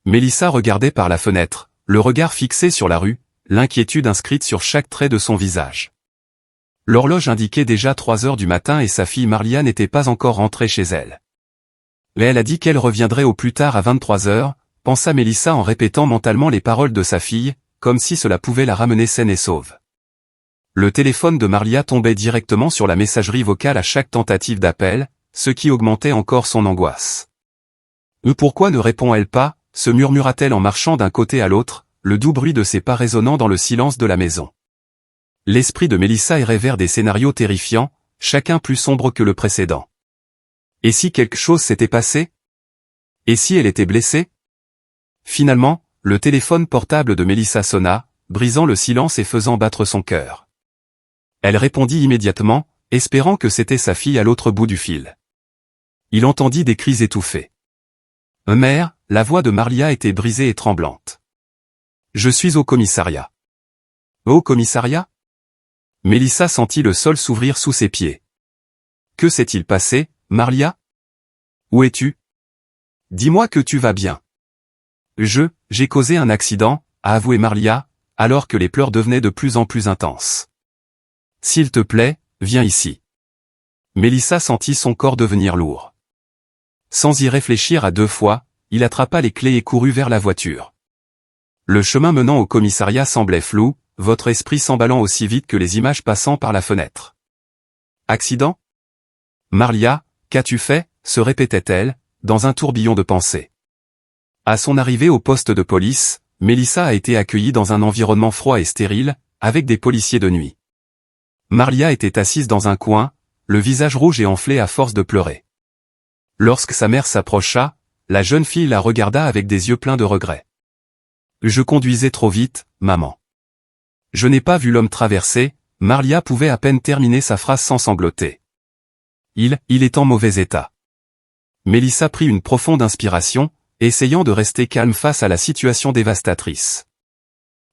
Mélissa regardait par la fenêtre, le regard fixé sur la rue, l'inquiétude inscrite sur chaque trait de son visage. L'horloge indiquait déjà 3 heures du matin et sa fille Marlia n'était pas encore rentrée chez elle. Mais elle a dit qu'elle reviendrait au plus tard à 23 heures, pensa Mélissa en répétant mentalement les paroles de sa fille, comme si cela pouvait la ramener saine et sauve. Le téléphone de Marlia tombait directement sur la messagerie vocale à chaque tentative d'appel, ce qui augmentait encore son angoisse. « Pourquoi ne répond-elle pas ?» se murmura-t-elle en marchant d'un côté à l'autre, le doux bruit de ses pas résonnant dans le silence de la maison. L'esprit de Mélissa errait vers des scénarios terrifiants, chacun plus sombre que le précédent. Et si quelque chose s'était passé? Et si elle était blessée? Finalement, le téléphone portable de Mélissa sonna, brisant le silence et faisant battre son cœur. Elle répondit immédiatement, espérant que c'était sa fille à l'autre bout du fil. Il entendit des cris étouffés. « Mère », la voix de Marlia était brisée et tremblante. « Je suis au commissariat. »« Au commissariat ?» Mélissa sentit le sol s'ouvrir sous ses pieds. « Que s'est-il passé, Marlia? Où es-tu? Dis-moi que tu vas bien. »« J'ai causé un accident, » a avoué Marlia, alors que les pleurs devenaient de plus en plus intenses. « S'il te plaît, viens ici. » Mélissa sentit son corps devenir lourd. Sans y réfléchir à 2 fois, il attrapa les clés et courut vers la voiture. Le chemin menant au commissariat semblait flou, votre esprit s'emballant aussi vite que les images passant par la fenêtre. « Accident? Marlia, qu'as-tu fait ?» se répétait-elle, dans un tourbillon de pensées. À son arrivée au poste de police, Mélissa a été accueillie dans un environnement froid et stérile, avec des policiers de nuit. Marlia était assise dans un coin, le visage rouge et enflé à force de pleurer. Lorsque sa mère s'approcha, la jeune fille la regarda avec des yeux pleins de regret. « Je conduisais trop vite, maman. Je n'ai pas vu l'homme traverser. » Marlia pouvait à peine terminer sa phrase sans sangloter. « Il est en mauvais état. » Mélissa prit une profonde inspiration, essayant de rester calme face à la situation dévastatrice.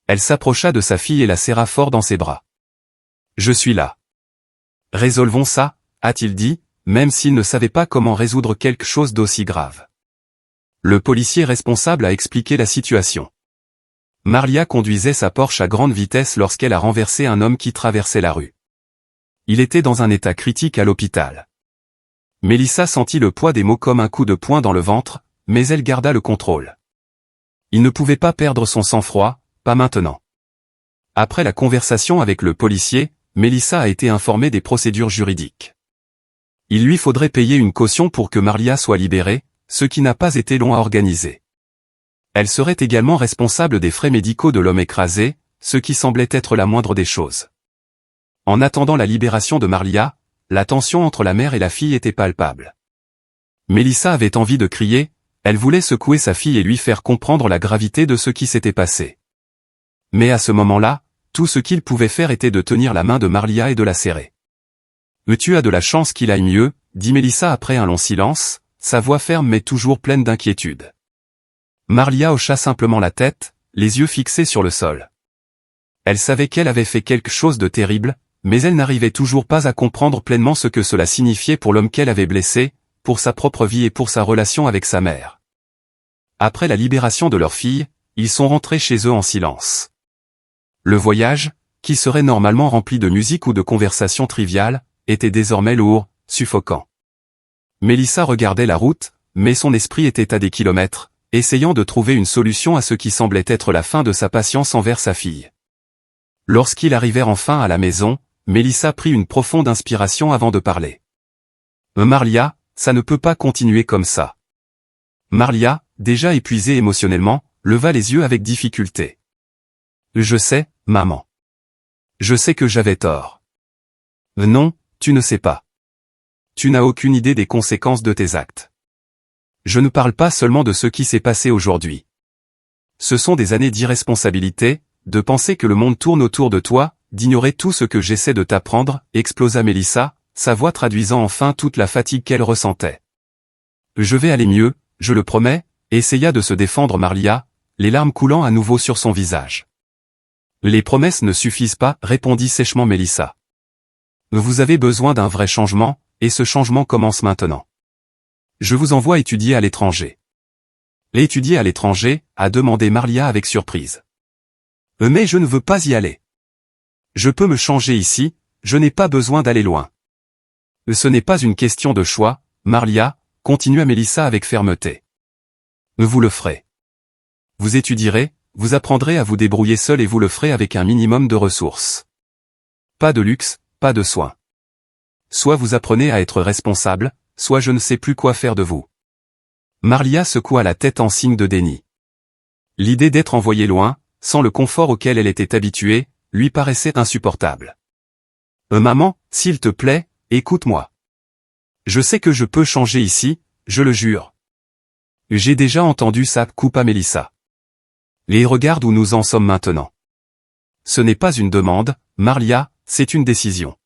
Elle s'approcha de sa fille et la serra fort dans ses bras. « Je suis là. Résolvons ça, » a-t-il dit, même s'il ne savait pas comment résoudre quelque chose d'aussi grave. Le policier responsable a expliqué la situation. Marlia conduisait sa Porsche à grande vitesse lorsqu'elle a renversé un homme qui traversait la rue. Il était dans un état critique à l'hôpital. Mélissa sentit le poids des mots comme un coup de poing dans le ventre, mais elle garda le contrôle. Il ne pouvait pas perdre son sang-froid, pas maintenant. Après la conversation avec le policier, Mélissa a été informée des procédures juridiques. Il lui faudrait payer une caution pour que Marlia soit libérée, ce qui n'a pas été long à organiser. Elle serait également responsable des frais médicaux de l'homme écrasé, ce qui semblait être la moindre des choses. En attendant la libération de Marlia, la tension entre la mère et la fille était palpable. Mélissa avait envie de crier, elle voulait secouer sa fille et lui faire comprendre la gravité de ce qui s'était passé. Mais à ce moment-là, tout ce qu'il pouvait faire était de tenir la main de Marlia et de la serrer. « Tu as de la chance qu'il aille mieux », dit Mélissa après un long silence, sa voix ferme mais toujours pleine d'inquiétude. Marlia hocha simplement la tête, les yeux fixés sur le sol. Elle savait qu'elle avait fait quelque chose de terrible, mais elle n'arrivait toujours pas à comprendre pleinement ce que cela signifiait pour l'homme qu'elle avait blessé, pour sa propre vie et pour sa relation avec sa mère. Après la libération de leur fille, ils sont rentrés chez eux en silence. Le voyage, qui serait normalement rempli de musique ou de conversations triviales, était désormais lourd, suffocant. Mélissa regardait la route, mais son esprit était à des kilomètres, essayant de trouver une solution à ce qui semblait être la fin de sa patience envers sa fille. Lorsqu'ils arrivèrent enfin à la maison, Mélissa prit une profonde inspiration avant de parler. « Marlia, ça ne peut pas continuer comme ça. » Marlia, déjà épuisée émotionnellement, leva les yeux avec difficulté. « Je sais, maman. Je sais que j'avais tort. » « Non, tu ne sais pas. Tu n'as aucune idée des conséquences de tes actes. Je ne parle pas seulement de ce qui s'est passé aujourd'hui. Ce sont des années d'irresponsabilité, de penser que le monde tourne autour de toi, d'ignorer tout ce que j'essaie de t'apprendre, » explosa Mélissa, sa voix traduisant enfin toute la fatigue qu'elle ressentait. « Je vais aller mieux, je le promets », essaya de se défendre Marlia, les larmes coulant à nouveau sur son visage. « Les promesses ne suffisent pas, » répondit sèchement Mélissa. « Vous avez besoin d'un vrai changement, et ce changement commence maintenant. Je vous envoie étudier à l'étranger. Étudier à l'étranger, a demandé Marlia avec surprise. Mais je ne veux pas y aller. Je peux me changer ici, je n'ai pas besoin d'aller loin. Ce n'est pas une question de choix, Marlia, continua Mélissa avec fermeté. Vous le ferez. Vous étudierez, vous apprendrez à vous débrouiller seul et vous le ferez avec un minimum de ressources. Pas de luxe, pas de soins. Soit vous apprenez à être responsable, soit je ne sais plus quoi faire de vous. Marlia secoua la tête en signe de déni. L'idée d'être envoyée loin, sans le confort auquel elle était habituée, lui paraissait insupportable. Maman, s'il te plaît, écoute-moi. Je sais que je peux changer ici, je le jure. J'ai déjà entendu ça, coupa Mélissa. Et regarde où nous en sommes maintenant. Ce n'est pas une demande, Marlia, c'est une décision.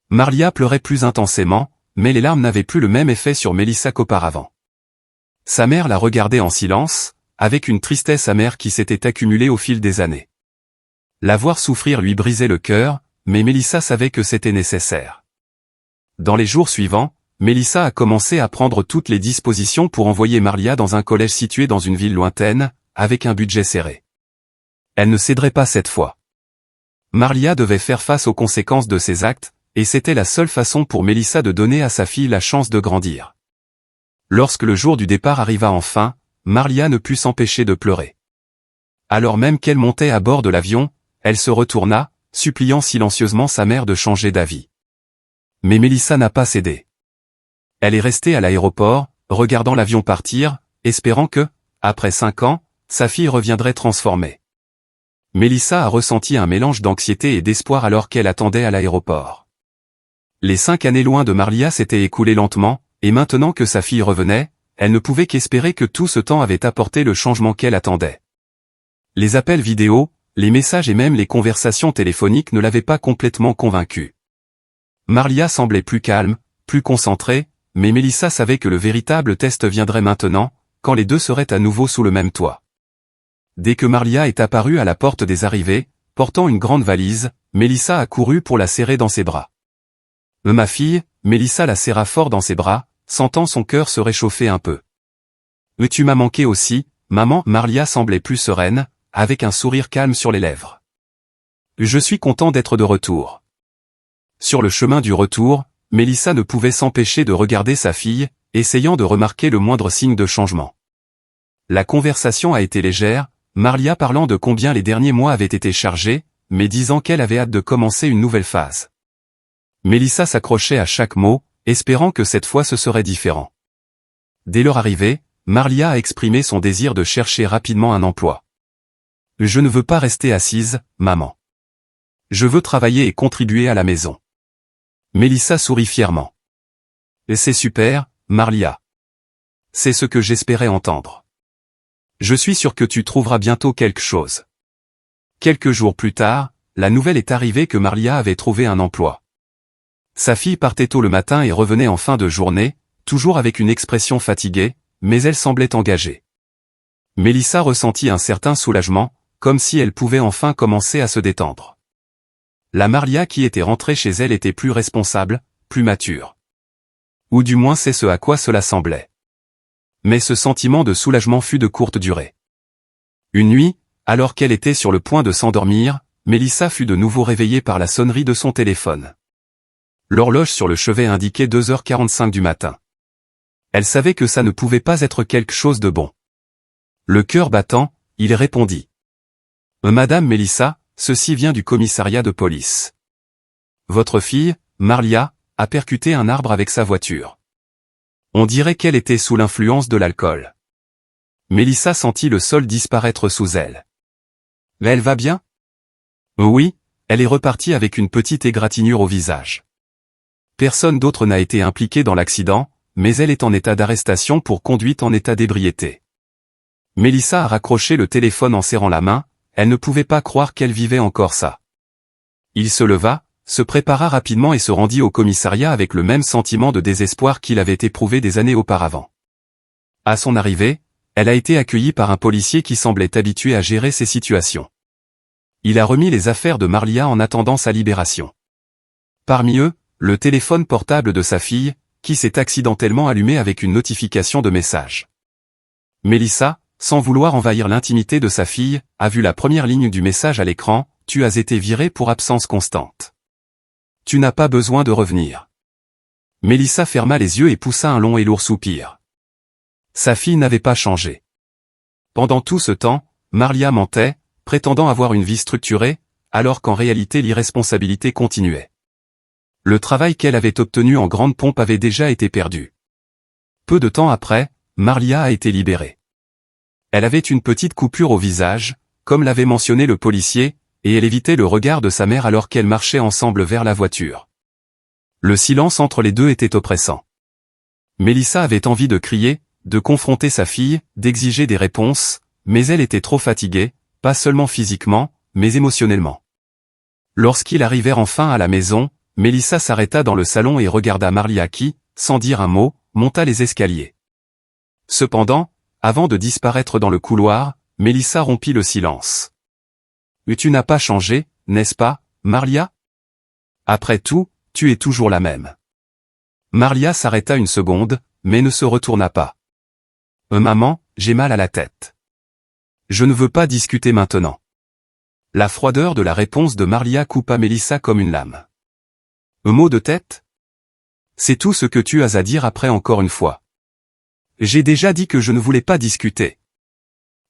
Marlia pleurait plus intensément, mais les larmes n'avaient plus le même effet sur Mélissa qu'auparavant. Sa mère la regardait en silence, avec une tristesse amère qui s'était accumulée au fil des années. La voir souffrir lui brisait le cœur, mais Mélissa savait que c'était nécessaire. Dans les jours suivants, Mélissa a commencé à prendre toutes les dispositions pour envoyer Marlia dans un collège situé dans une ville lointaine, avec un budget serré. Elle ne céderait pas cette fois. Marlia devait faire face aux conséquences de ses actes, et c'était la seule façon pour Mélissa de donner à sa fille la chance de grandir. Lorsque le jour du départ arriva enfin, Marlia ne put s'empêcher de pleurer. Alors même qu'elle montait à bord de l'avion, elle se retourna, suppliant silencieusement sa mère de changer d'avis. Mais Mélissa n'a pas cédé. Elle est restée à l'aéroport, regardant l'avion partir, espérant que, après 5 ans, sa fille reviendrait transformée. Mélissa a ressenti un mélange d'anxiété et d'espoir alors qu'elle attendait à l'aéroport. Les 5 années loin de Marlia s'étaient écoulées lentement, et maintenant que sa fille revenait, elle ne pouvait qu'espérer que tout ce temps avait apporté le changement qu'elle attendait. Les appels vidéo, les messages et même les conversations téléphoniques ne l'avaient pas complètement convaincue. Marlia semblait plus calme, plus concentrée, mais Mélissa savait que le véritable test viendrait maintenant, quand les deux seraient à nouveau sous le même toit. Dès que Marlia est apparue à la porte des arrivées, portant une grande valise, Mélissa a couru pour la serrer dans ses bras. Ma fille, Mélissa la serra fort dans ses bras, sentant son cœur se réchauffer un peu. Tu m'as manqué aussi, maman. Marlia semblait plus sereine, avec un sourire calme sur les lèvres. Je suis content d'être de retour. Sur le chemin du retour, Mélissa ne pouvait s'empêcher de regarder sa fille, essayant de remarquer le moindre signe de changement. La conversation a été légère, Marlia parlant de combien les derniers mois avaient été chargés, mais disant qu'elle avait hâte de commencer une nouvelle phase. Mélissa s'accrochait à chaque mot, espérant que cette fois ce serait différent. Dès leur arrivée, Marlia a exprimé son désir de chercher rapidement un emploi. « Je ne veux pas rester assise, maman. Je veux travailler et contribuer à la maison. » Mélissa sourit fièrement. « C'est super, Marlia. C'est ce que j'espérais entendre. Je suis sûr que tu trouveras bientôt quelque chose. » Quelques jours plus tard, la nouvelle est arrivée que Marlia avait trouvé un emploi. Sa fille partait tôt le matin et revenait en fin de journée, toujours avec une expression fatiguée, mais elle semblait engagée. Mélissa ressentit un certain soulagement, comme si elle pouvait enfin commencer à se détendre. La Marlia qui était rentrée chez elle était plus responsable, plus mature. Ou du moins c'est ce à quoi cela semblait. Mais ce sentiment de soulagement fut de courte durée. Une nuit, alors qu'elle était sur le point de s'endormir, Mélissa fut de nouveau réveillée par la sonnerie de son téléphone. L'horloge sur le chevet indiquait 2h45 du matin. Elle savait que ça ne pouvait pas être quelque chose de bon. Le cœur battant, il répondit. « Madame Mélissa, ceci vient du commissariat de police. Votre fille, Marlia, a percuté un arbre avec sa voiture. On dirait qu'elle était sous l'influence de l'alcool. » Mélissa sentit le sol disparaître sous elle. « Elle va bien ? » Oui, elle est repartie avec une petite égratignure au visage. Personne d'autre n'a été impliqué dans l'accident, mais elle est en état d'arrestation pour conduite en état d'ébriété. Mélissa a raccroché le téléphone en serrant la main, elle ne pouvait pas croire qu'elle vivait encore ça. Il se leva, se prépara rapidement et se rendit au commissariat avec le même sentiment de désespoir qu'il avait éprouvé des années auparavant. À son arrivée, elle a été accueillie par un policier qui semblait habitué à gérer ces situations. Il a remis les affaires de Marlia en attendant sa libération. Parmi eux, le téléphone portable de sa fille, qui s'est accidentellement allumé avec une notification de message. Mélissa, sans vouloir envahir l'intimité de sa fille, a vu la première ligne du message à l'écran, « Tu as été viré pour absence constante. Tu n'as pas besoin de revenir. » Mélissa ferma les yeux et poussa un long et lourd soupir. Sa fille n'avait pas changé. Pendant tout ce temps, Marlia mentait, prétendant avoir une vie structurée, alors qu'en réalité l'irresponsabilité continuait. Le travail qu'elle avait obtenu en grande pompe avait déjà été perdu. Peu de temps après, Marlia a été libérée. Elle avait une petite coupure au visage, comme l'avait mentionné le policier, et elle évitait le regard de sa mère alors qu'elles marchaient ensemble vers la voiture. Le silence entre les deux était oppressant. Mélissa avait envie de crier, de confronter sa fille, d'exiger des réponses, mais elle était trop fatiguée, pas seulement physiquement, mais émotionnellement. Lorsqu'ils arrivèrent enfin à la maison, Mélissa s'arrêta dans le salon et regarda Marlia qui, sans dire un mot, monta les escaliers. Cependant, avant de disparaître dans le couloir, Mélissa rompit le silence. « Tu n'as pas changé, n'est-ce pas, Marlia ? Après tout, tu es toujours la même. » Marlia s'arrêta une seconde, mais ne se retourna pas. « Maman, j'ai mal à la tête. Je ne veux pas discuter maintenant. » La froideur de la réponse de Marlia coupa Mélissa comme une lame. « Un mot de tête ? C'est tout ce que tu as à dire après encore une fois. J'ai déjà dit que je ne voulais pas discuter. »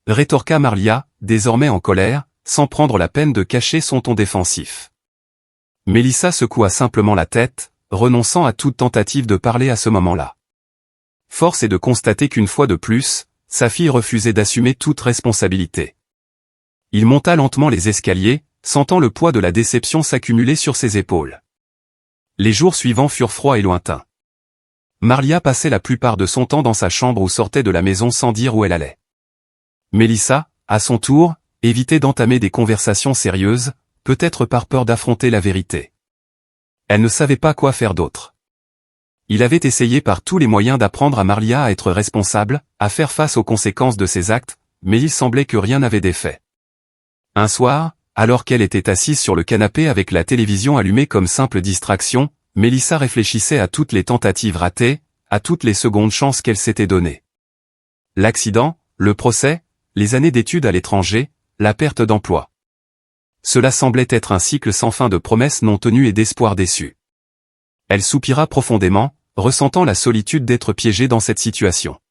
Rétorqua Marlia, désormais en colère, sans prendre la peine de cacher son ton défensif. Mélissa secoua simplement la tête, renonçant à toute tentative de parler à ce moment-là. Force est de constater qu'une fois de plus, sa fille refusait d'assumer toute responsabilité. Il monta lentement les escaliers, sentant le poids de la déception s'accumuler sur ses épaules. Les jours suivants furent froids et lointains. Marlia passait la plupart de son temps dans sa chambre ou sortait de la maison sans dire où elle allait. Mélissa, à son tour, évitait d'entamer des conversations sérieuses, peut-être par peur d'affronter la vérité. Elle ne savait pas quoi faire d'autre. Il avait essayé par tous les moyens d'apprendre à Marlia à être responsable, à faire face aux conséquences de ses actes, mais il semblait que rien n'avait d'effet. Un soir, alors qu'elle était assise sur le canapé avec la télévision allumée comme simple distraction, Mélissa réfléchissait à toutes les tentatives ratées, à toutes les secondes chances qu'elle s'était données. L'accident, le procès, les années d'études à l'étranger, la perte d'emploi. Cela semblait être un cycle sans fin de promesses non tenues et d'espoirs déçus. Elle soupira profondément, ressentant la solitude d'être piégée dans cette situation.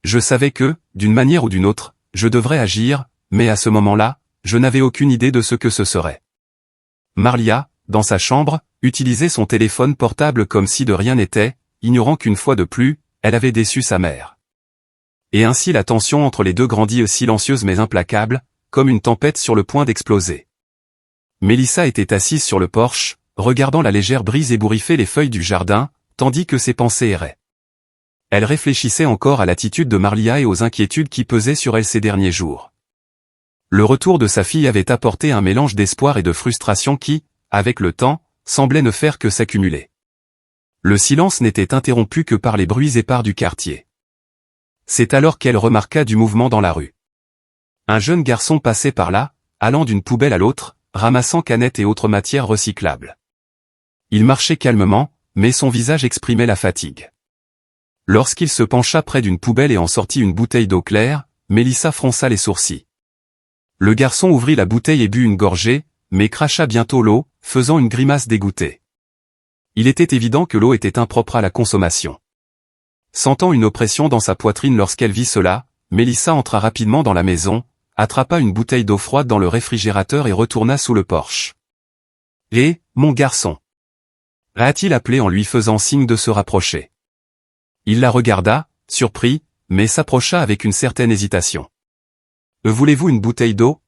Je savais que, d'une manière ou d'une autre, je devrais agir, mais à ce moment-là, je n'avais aucune idée de ce que ce serait. Marlia, dans sa chambre, utilisait son téléphone portable comme si de rien n'était, ignorant qu'une fois de plus, elle avait déçu sa mère. Et ainsi la tension entre les deux grandit silencieuse mais implacable, comme une tempête sur le point d'exploser. Mélissa était assise sur le porche, regardant la légère brise ébouriffer les feuilles du jardin, tandis que ses pensées erraient. Elle réfléchissait encore à l'attitude de Marlia et aux inquiétudes qui pesaient sur elle ces derniers jours. Le retour de sa fille avait apporté un mélange d'espoir et de frustration qui, avec le temps, semblait ne faire que s'accumuler. Le silence n'était interrompu que par les bruits épars du quartier. C'est alors qu'elle remarqua du mouvement dans la rue. Un jeune garçon passait par là, allant d'une poubelle à l'autre, ramassant canettes et autres matières recyclables. Il marchait calmement, mais son visage exprimait la fatigue. Lorsqu'il se pencha près d'une poubelle et en sortit une bouteille d'eau claire, Mélissa fronça les sourcils. Le garçon ouvrit la bouteille et but une gorgée, mais cracha bientôt l'eau, faisant une grimace dégoûtée. Il était évident que l'eau était impropre à la consommation. Sentant une oppression dans sa poitrine lorsqu'elle vit cela, Mélissa entra rapidement dans la maison, attrapa une bouteille d'eau froide dans le réfrigérateur et retourna sous le porche. « Hé, mon garçon !» a-t-il appelé en lui faisant signe de se rapprocher. Il la regarda, surpris, mais s'approcha avec une certaine hésitation. « Voulez-vous une bouteille d'eau ?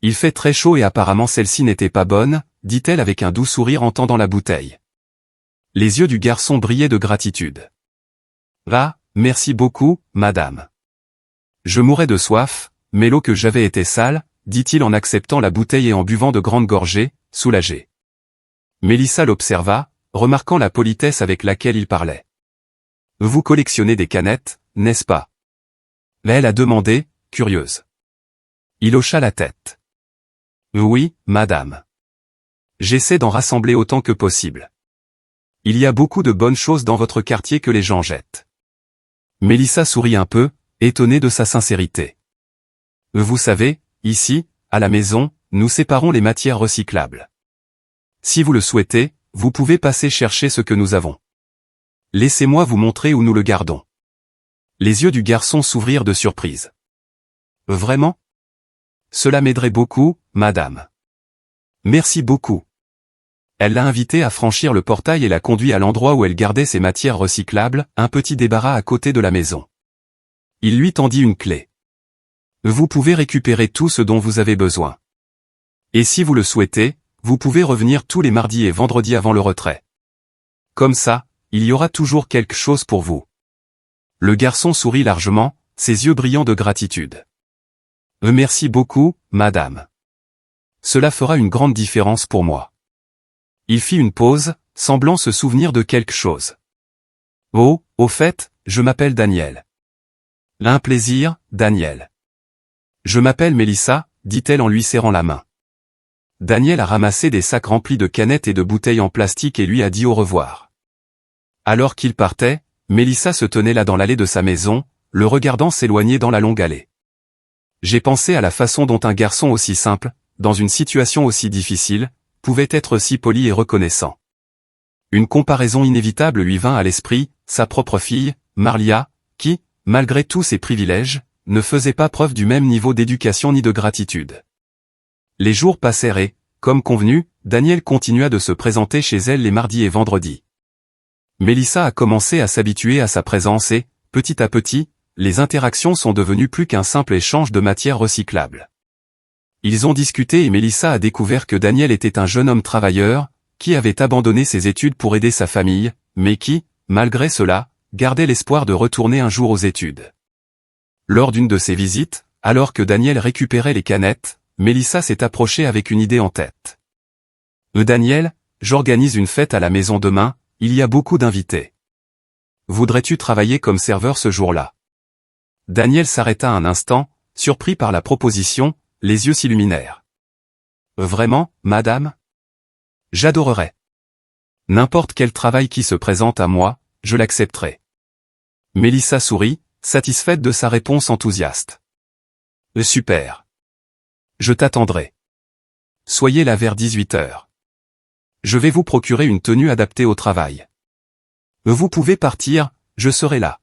Il fait très chaud et apparemment celle-ci n'était pas bonne, dit-elle avec un doux sourire en tendant la bouteille. Les yeux du garçon brillaient de gratitude. « Ah, merci beaucoup, madame. Je mourais de soif, mais l'eau que j'avais était sale, dit-il en acceptant la bouteille et en buvant de grandes gorgées, soulagé. Mélissa l'observa, remarquant la politesse avec laquelle il parlait. « Vous collectionnez des canettes, n'est-ce pas ?» Elle a demandé, curieuse. Il hocha la tête. « Oui, madame. J'essaie d'en rassembler autant que possible. Il y a beaucoup de bonnes choses dans votre quartier que les gens jettent. » Mélissa sourit un peu, étonné de sa sincérité. Vous savez, ici, à la maison, nous séparons les matières recyclables. Si vous le souhaitez, vous pouvez passer chercher ce que nous avons. Laissez-moi vous montrer où nous le gardons. Les yeux du garçon s'ouvrirent de surprise. Vraiment? Cela m'aiderait beaucoup, madame. Merci beaucoup. Elle l'a invité à franchir le portail et l'a conduit à l'endroit où elle gardait ses matières recyclables, un petit débarras à côté de la maison. Il lui tendit une clé. Vous pouvez récupérer tout ce dont vous avez besoin. Et si vous le souhaitez, vous pouvez revenir tous les mardis et vendredis avant le retrait. Comme ça, il y aura toujours quelque chose pour vous. Le garçon sourit largement, ses yeux brillants de gratitude. Merci beaucoup, madame. Cela fera une grande différence pour moi. Il fit une pause, semblant se souvenir de quelque chose. Oh, au fait, je m'appelle Daniel. Un plaisir, Daniel. Je m'appelle Mélissa, dit-elle en lui serrant la main. Daniel a ramassé des sacs remplis de canettes et de bouteilles en plastique et lui a dit au revoir. Alors qu'il partait, Mélissa se tenait là dans l'allée de sa maison, le regardant s'éloigner dans la longue allée. J'ai pensé à la façon dont un garçon aussi simple, dans une situation aussi difficile, pouvait être si poli et reconnaissant. Une comparaison inévitable lui vint à l'esprit, sa propre fille, Marlia, qui, malgré tous ses privilèges, ne faisait pas preuve du même niveau d'éducation ni de gratitude. Les jours passèrent et, comme convenu, Daniel continua de se présenter chez elle les mardis et vendredis. Mélissa a commencé à s'habituer à sa présence et, petit à petit, les interactions sont devenues plus qu'un simple échange de matières recyclables. Ils ont discuté et Mélissa a découvert que Daniel était un jeune homme travailleur, qui avait abandonné ses études pour aider sa famille, mais qui, malgré cela, gardait l'espoir de retourner un jour aux études. Lors d'une de ses visites, alors que Daniel récupérait les canettes, Mélissa s'est approchée avec une idée en tête. Daniel, j'organise une fête à la maison demain, il y a beaucoup d'invités. Voudrais-tu travailler comme serveur ce jour-là? Daniel s'arrêta un instant, surpris par la proposition, les yeux s'illuminèrent. Vraiment, madame? J'adorerais. N'importe quel travail qui se présente à moi, je l'accepterai. Mélissa sourit, satisfaite de sa réponse enthousiaste. Super. Je t'attendrai. Soyez là vers 18h. Je vais vous procurer une tenue adaptée au travail. Vous pouvez partir, je serai là.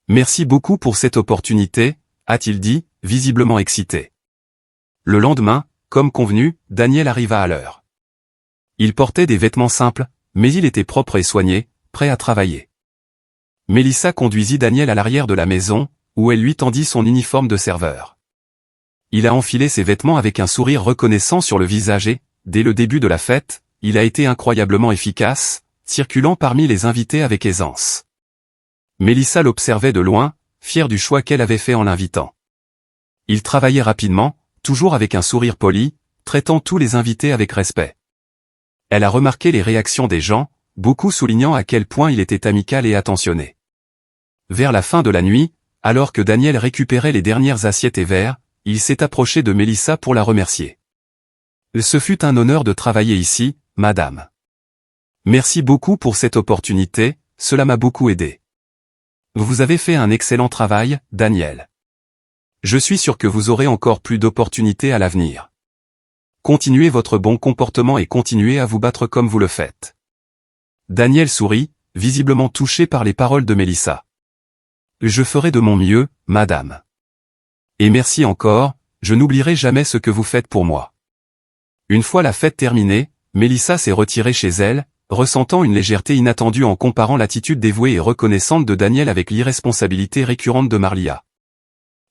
Merci beaucoup pour cette opportunité, a-t-il dit, visiblement excité. Le lendemain, comme convenu, Daniel arriva à l'heure. Il portait des vêtements simples, mais il était propre et soigné, prêt à travailler. Mélissa conduisit Daniel à l'arrière de la maison, où elle lui tendit son uniforme de serveur. Il a enfilé ses vêtements avec un sourire reconnaissant sur le visage et, dès le début de la fête, il a été incroyablement efficace, circulant parmi les invités avec aisance. Mélissa l'observait de loin, fière du choix qu'elle avait fait en l'invitant. Il travaillait rapidement, toujours avec un sourire poli, traitant tous les invités avec respect. Elle a remarqué les réactions des gens, beaucoup soulignant à quel point il était amical et attentionné. Vers la fin de la nuit, alors que Daniel récupérait les dernières assiettes et verres, il s'est approché de Mélissa pour la remercier. Ce fut un honneur de travailler ici, madame. Merci beaucoup pour cette opportunité, cela m'a beaucoup aidé. Vous avez fait un excellent travail, Daniel. Je suis sûr que vous aurez encore plus d'opportunités à l'avenir. Continuez votre bon comportement et continuez à vous battre comme vous le faites. Daniel sourit, visiblement touché par les paroles de Mélissa. Je ferai de mon mieux, madame. Et merci encore, je n'oublierai jamais ce que vous faites pour moi. Une fois la fête terminée, Mélissa s'est retirée chez elle, ressentant une légèreté inattendue en comparant l'attitude dévouée et reconnaissante de Daniel avec l'irresponsabilité récurrente de Marlia.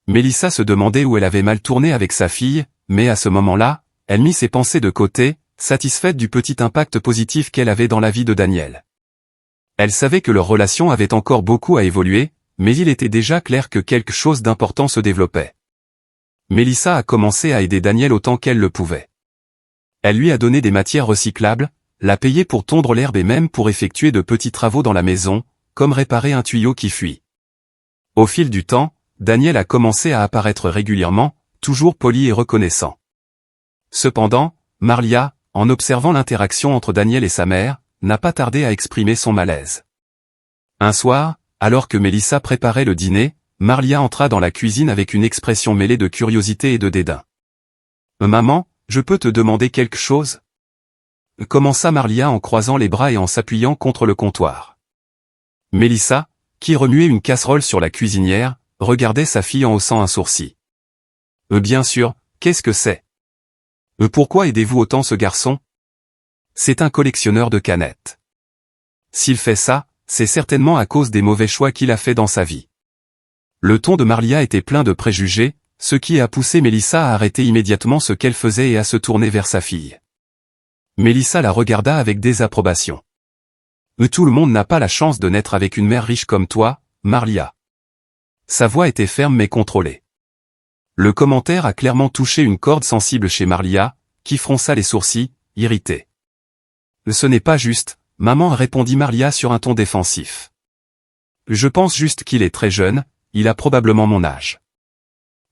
Mélissa se demandait où elle avait mal tourné avec sa fille, mais à ce moment-là, elle mit ses pensées de côté, satisfaite du petit impact positif qu'elle avait dans la vie de Daniel. Elle savait que leur relation avait encore beaucoup à évoluer, mais il était déjà clair que quelque chose d'important se développait. Mélissa a commencé à aider Daniel autant qu'elle le pouvait. Elle lui a donné des matières recyclables, l'a payé pour tondre l'herbe et même pour effectuer de petits travaux dans la maison, comme réparer un tuyau qui fuit. Au fil du temps, Daniel a commencé à apparaître régulièrement, toujours poli et reconnaissant. Cependant, Marlia, en observant l'interaction entre Daniel et sa mère, n'a pas tardé à exprimer son malaise. Un soir, alors que Mélissa préparait le dîner, Marlia entra dans la cuisine avec une expression mêlée de curiosité et de dédain. « Maman, je peux te demander quelque chose ?» commença Marlia en croisant les bras et en s'appuyant contre le comptoir. Mélissa, qui remuait une casserole sur la cuisinière, regardait sa fille en haussant un sourcil. « Bien sûr, qu'est-ce que c'est ? Pourquoi aidez-vous autant ce garçon ? C'est un collectionneur de canettes. S'il fait ça, c'est certainement à cause des mauvais choix qu'il a fait dans sa vie. » Le ton de Marlia était plein de préjugés, ce qui a poussé Mélissa à arrêter immédiatement ce qu'elle faisait et à se tourner vers sa fille. Mélissa la regarda avec désapprobation. « Tout le monde n'a pas la chance de naître avec une mère riche comme toi, Marlia. » Sa voix était ferme mais contrôlée. Le commentaire a clairement touché une corde sensible chez Marlia, qui fronça les sourcils, irritée. « Ce n'est pas juste, maman, répondit Marlia sur un ton défensif. « Je pense juste qu'il est très jeune, il a probablement mon âge.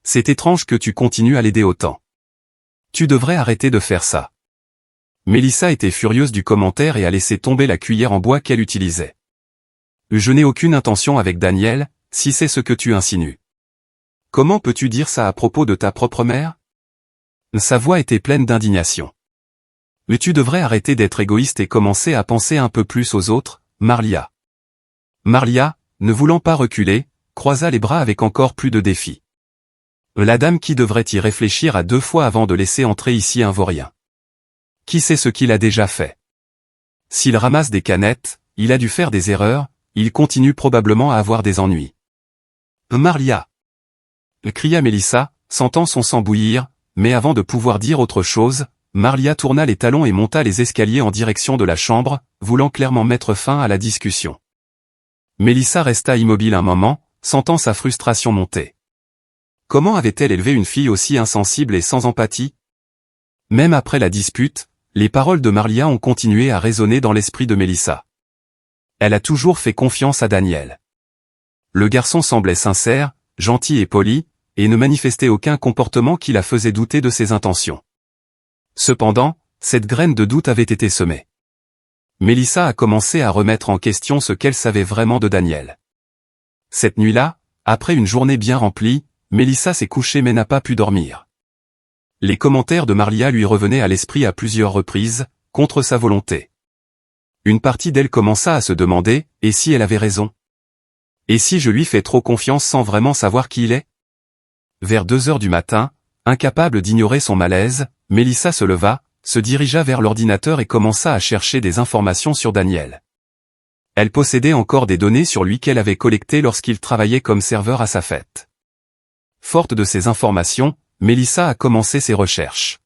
C'est étrange que tu continues à l'aider autant. Tu devrais arrêter de faire ça. » Mélissa était furieuse du commentaire et a laissé tomber la cuillère en bois qu'elle utilisait. « Je n'ai aucune intention avec Daniel, si c'est ce que tu insinues. Comment peux-tu dire ça à propos de ta propre mère ?» Sa voix était pleine d'indignation. « Mais tu devrais arrêter d'être égoïste et commencer à penser un peu plus aux autres, Marlia. » Marlia, ne voulant pas reculer, croisa les bras avec encore plus de défi. La dame qui devrait y réfléchir à 2 fois avant de laisser entrer ici un vaurien. Qui sait ce qu'il a déjà fait? S'il ramasse des canettes, il a dû faire des erreurs, il continue probablement à avoir des ennuis. Marlia! Cria Mélissa, sentant son sang bouillir, mais avant de pouvoir dire autre chose, Marlia tourna les talons et monta les escaliers en direction de la chambre, voulant clairement mettre fin à la discussion. Mélissa resta immobile un moment, sentant sa frustration monter. Comment avait-elle élevé une fille aussi insensible et sans empathie? Même après la dispute, les paroles de Marlia ont continué à résonner dans l'esprit de Mélissa. Elle a toujours fait confiance à Daniel. Le garçon semblait sincère, gentil et poli, et ne manifestait aucun comportement qui la faisait douter de ses intentions. Cependant, cette graine de doute avait été semée. Mélissa a commencé à remettre en question ce qu'elle savait vraiment de Daniel. Cette nuit-là, après une journée bien remplie, Mélissa s'est couchée mais n'a pas pu dormir. Les commentaires de Marlia lui revenaient à l'esprit à plusieurs reprises, contre sa volonté. Une partie d'elle commença à se demander, et si elle avait raison? Et si je lui fais trop confiance sans vraiment savoir qui il est? Vers 2 heures du matin, incapable d'ignorer son malaise, Mélissa se leva, se dirigea vers l'ordinateur et commença à chercher des informations sur Daniel. Elle possédait encore des données sur lui qu'elle avait collectées lorsqu'il travaillait comme serveur à sa fête. Forte de ces informations, Mélissa a commencé ses recherches.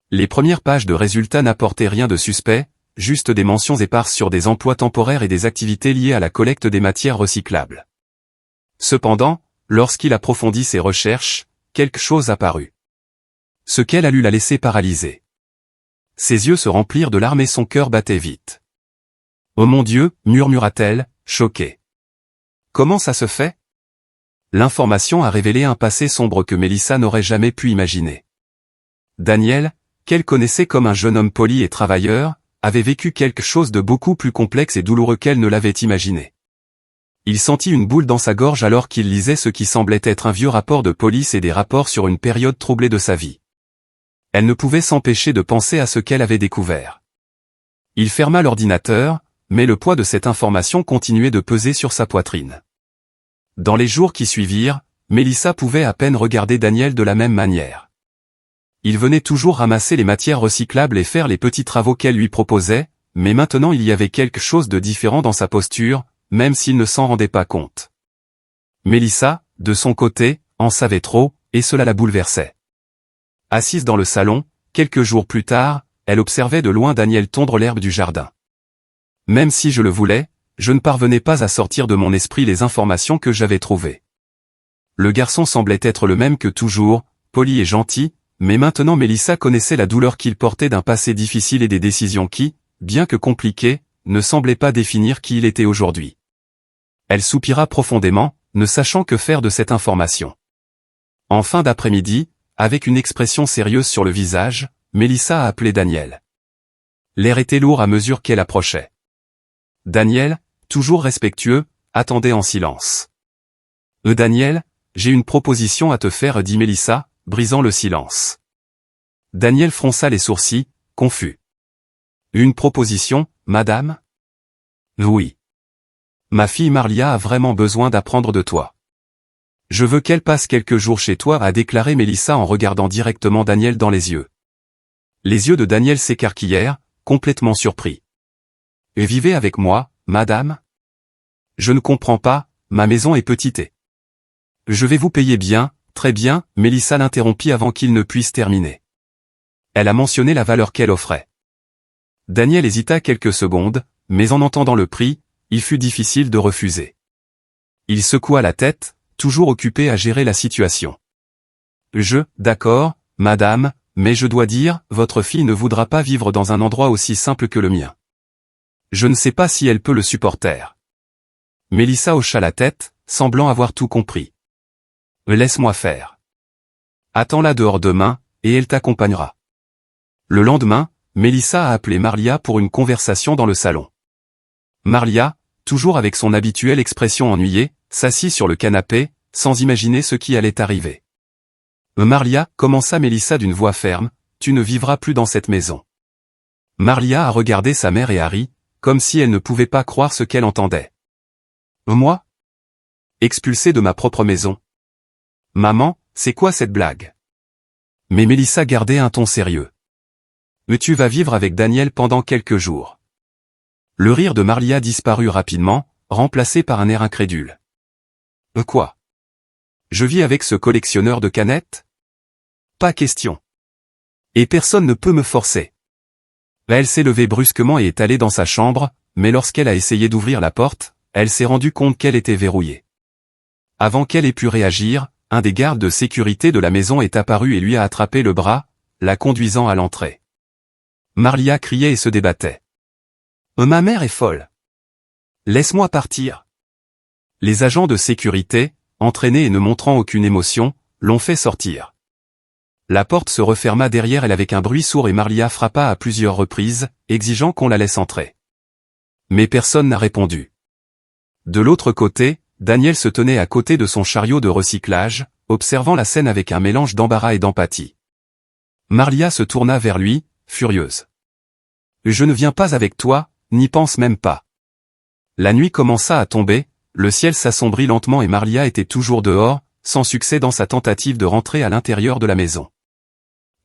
Les premières pages de résultats n'apportaient rien de suspect, juste des mentions éparses sur des emplois temporaires et des activités liées à la collecte des matières recyclables. Cependant, lorsqu'il approfondit ses recherches, quelque chose apparut. Ce qu'elle a lu l'a laissé paralysé. Ses yeux se remplirent de larmes et son cœur battait vite. « Oh mon Dieu !» murmura-t-elle, choquée. « Comment ça se fait ?» L'information a révélé un passé sombre que Mélissa n'aurait jamais pu imaginer. Daniel, qu'elle connaissait comme un jeune homme poli et travailleur, avait vécu quelque chose de beaucoup plus complexe et douloureux qu'elle ne l'avait imaginé. Il sentit une boule dans sa gorge alors qu'il lisait ce qui semblait être un vieux rapport de police et des rapports sur une période troublée de sa vie. Elle ne pouvait s'empêcher de penser à ce qu'elle avait découvert. Il ferma l'ordinateur, mais le poids de cette information continuait de peser sur sa poitrine. Dans les jours qui suivirent, Mélissa pouvait à peine regarder Daniel de la même manière. Il venait toujours ramasser les matières recyclables et faire les petits travaux qu'elle lui proposait, mais maintenant il y avait quelque chose de différent dans sa posture, même s'il ne s'en rendait pas compte. Mélissa, de son côté, en savait trop, et cela la bouleversait. Assise dans le salon, quelques jours plus tard, elle observait de loin Daniel tondre l'herbe du jardin. Même si je le voulais, je ne parvenais pas à sortir de mon esprit les informations que j'avais trouvées. Le garçon semblait être le même que toujours, poli et gentil, mais maintenant Mélissa connaissait la douleur qu'il portait d'un passé difficile et des décisions qui, bien que compliquées, ne semblaient pas définir qui il était aujourd'hui. Elle soupira profondément, ne sachant que faire de cette information. En fin d'après-midi, avec une expression sérieuse sur le visage, Mélissa a appelé Daniel. L'air était lourd à mesure qu'elle approchait. Daniel, toujours respectueux, attendait en silence. Daniel, j'ai une proposition à te faire, dit Mélissa, brisant le silence. Daniel fronça les sourcils, confus. Une proposition, madame? Oui. Ma fille Marlia a vraiment besoin d'apprendre de toi. Je veux qu'elle passe quelques jours chez toi, a déclaré Mélissa en regardant directement Daniel dans les yeux. Les yeux de Daniel s'écarquillèrent, complètement surpris. Et vivez avec moi, madame? Je ne comprends pas, ma maison est petite et... Je vais vous payer bien, très bien, Mélissa l'interrompit avant qu'il ne puisse terminer. Elle a mentionné la valeur qu'elle offrait. Daniel hésita quelques secondes, mais en entendant le prix, il fut difficile de refuser. Il secoua la tête, toujours occupé à gérer la situation. D'accord, madame, mais je dois dire, votre fille ne voudra pas vivre dans un endroit aussi simple que le mien. Je ne sais pas si elle peut le supporter. Mélissa hocha la tête, semblant avoir tout compris. Laisse-moi faire. Attends-la dehors demain, et elle t'accompagnera. Le lendemain, Mélissa a appelé Marlia pour une conversation dans le salon. Marlia, toujours avec son habituelle expression ennuyée, s'assit sur le canapé, sans imaginer ce qui allait arriver. Marlia, commença Mélissa d'une voix ferme, tu ne vivras plus dans cette maison. Marlia a regardé sa mère et Harry, comme si elle ne pouvait pas croire ce qu'elle entendait. Moi? Expulsé de ma propre maison? Maman, c'est quoi cette blague? Mais Mélissa gardait un ton sérieux. Tu vas vivre avec Daniel pendant quelques jours. Le rire de Marlia disparut rapidement, remplacé par un air incrédule. Quoi? Je vis avec ce collectionneur de canettes? Pas question. Et personne ne peut me forcer. Elle s'est levée brusquement et est allée dans sa chambre, mais lorsqu'elle a essayé d'ouvrir la porte, elle s'est rendue compte qu'elle était verrouillée. Avant qu'elle ait pu réagir, un des gardes de sécurité de la maison est apparu et lui a attrapé le bras, la conduisant à l'entrée. Marlia criait et se débattait. Ma mère est folle. Laisse-moi partir. Les agents de sécurité, entraînés et ne montrant aucune émotion, l'ont fait sortir. La porte se referma derrière elle avec un bruit sourd et Marlia frappa à plusieurs reprises, exigeant qu'on la laisse entrer. Mais personne n'a répondu. De l'autre côté, Daniel se tenait à côté de son chariot de recyclage, observant la scène avec un mélange d'embarras et d'empathie. Marlia se tourna vers lui, furieuse. Je ne viens pas avec toi, n'y pense même pas. La nuit commença à tomber, le ciel s'assombrit lentement et Marlia était toujours dehors, sans succès dans sa tentative de rentrer à l'intérieur de la maison.